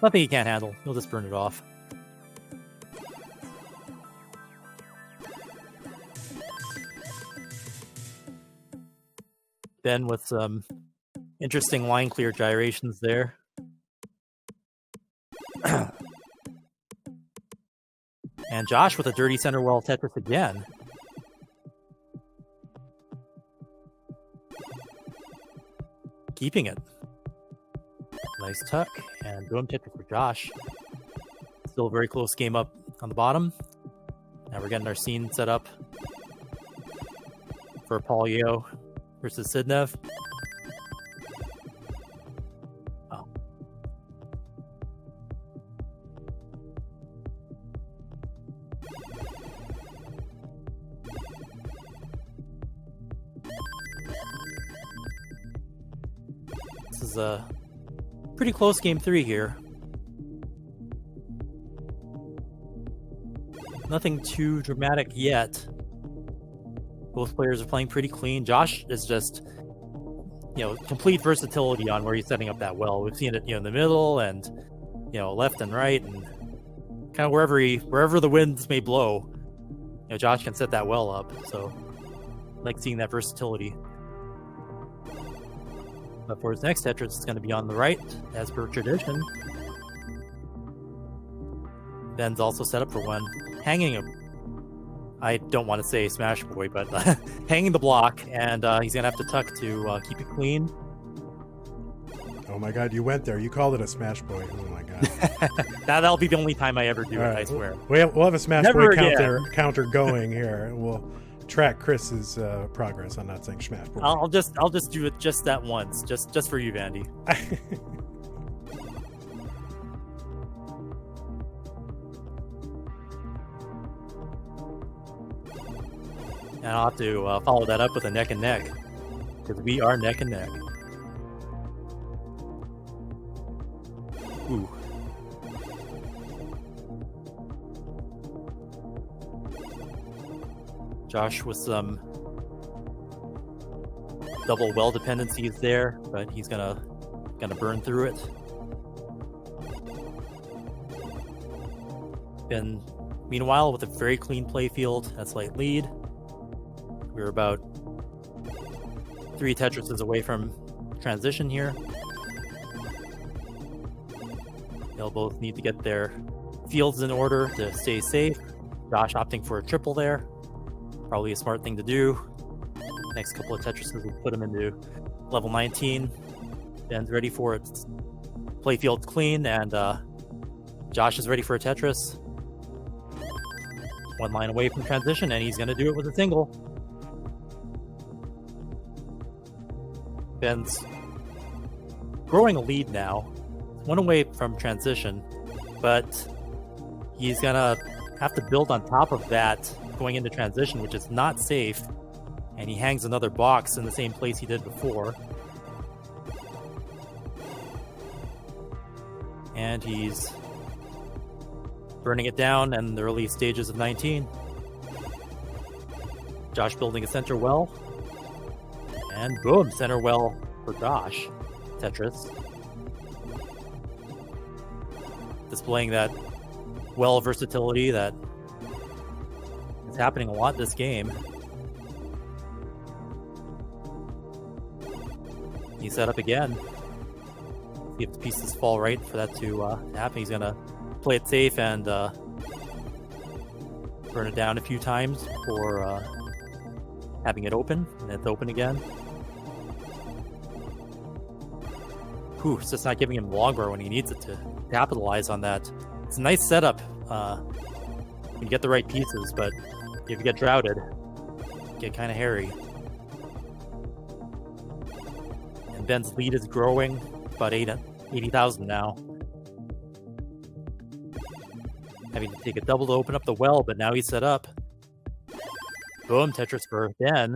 nothing he can't handle. He'll just burn it off. Ben with some interesting line clear gyrations there. And Josh with a dirty center well Tetris again. Keeping it. Nice tuck, and boom, Tetris for Josh. Still a very close game up on the bottom. Now we're getting our scene set up for Polio versus Sidnev. Oh. This is a pretty close game 3 here. Nothing too dramatic yet. Both players are playing pretty clean. Josh is just, complete versatility on where he's setting up that well. We've seen it, in the middle and, left and right, and kind of wherever the winds may blow, Josh can set that well up. So, I like seeing that versatility. But for his next Tetris, it's going to be on the right, as per tradition. Ben's also set up for one. Hanging him. I don't want to say Smash Boy, but hanging the block, and he's going to have to tuck to keep it clean. Oh my god, you went there. You called it a Smash Boy. Oh my god. That'll be the only time I ever do it, I swear. We'll have a Smash Never Boy counter going here. We'll track Chris's progress on not saying Smash Boy. I'll just do it just that once, just for you, Vandy. And I'll have to follow that up with a neck and neck, because we are neck and neck. Ooh. Josh with some double well dependencies there, but he's gonna burn through it. Ben, meanwhile, with a very clean play field, a slight lead. We're about 3 Tetrises away from transition here. They'll both need to get their fields in order to stay safe. Josh opting for a triple there. Probably a smart thing to do. Next couple of Tetrises will put him into level 19. Ben's ready for it. Playfield's clean, and Josh is ready for a Tetris. One line away from transition, and he's going to do it with a single. Ben's growing a lead now. One away from transition, but he's going to have to build on top of that going into transition, which is not safe. And he hangs another box in the same place he did before. And he's burning it down in the early stages of 19. Josh building a center well. And boom, center well for Josh. Tetris. Displaying that well versatility that is happening a lot this game. He's set up again. See if the pieces fall right for that to happen. He's gonna play it safe and burn it down a few times before having it open, and it's open again. Whew, it's just not giving him the long bar when he needs it to capitalize on that. It's a nice setup when you get the right pieces, but if you get droughted, it get kind of hairy. And Ben's lead is growing, about 80,000 now. Having to take a double to open up the well, but now he's set up. Boom, Tetris for Ben.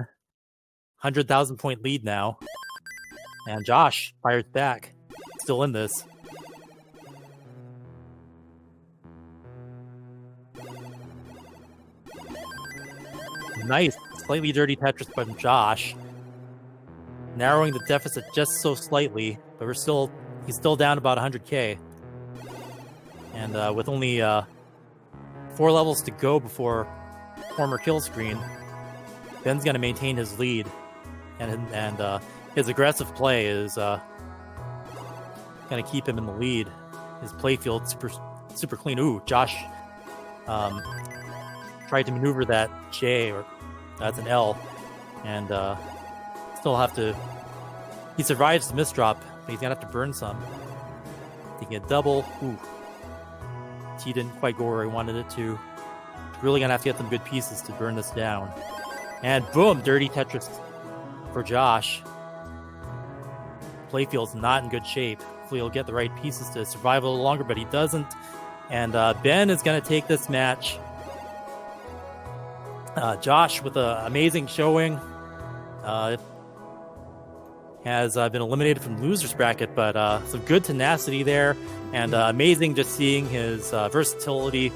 100,000 point lead now. And Josh fires back. Still in this. Nice. Slightly dirty Tetris from Josh. Narrowing the deficit just so slightly, but we're still he's still down about 100k. And with only 4 levels to go before former kill screen, Ben's going to maintain his lead. And his aggressive play is going to keep him in the lead. His playfield super clean. Ooh, Josh tried to maneuver that J, or that's an L, and still have to. He survives the misdrop, but he's gonna have to burn some. Taking a double. Ooh, T didn't quite go where he wanted it to. Really gonna have to get some good pieces to burn this down. And boom, dirty Tetris for Josh. Playfield's not in good shape. Hopefully he'll get the right pieces to survive a little longer, but he doesn't. And Ben is going to take this match. Josh, with an amazing showing, has been eliminated from losers bracket, but some good tenacity there, and amazing just seeing his versatility,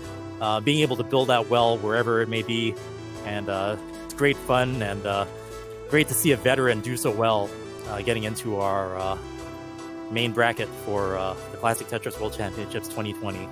being able to build out well wherever it may be, and it's great fun, and great to see a veteran do so well, getting into our main bracket for the Classic Tetris World Championships 2020.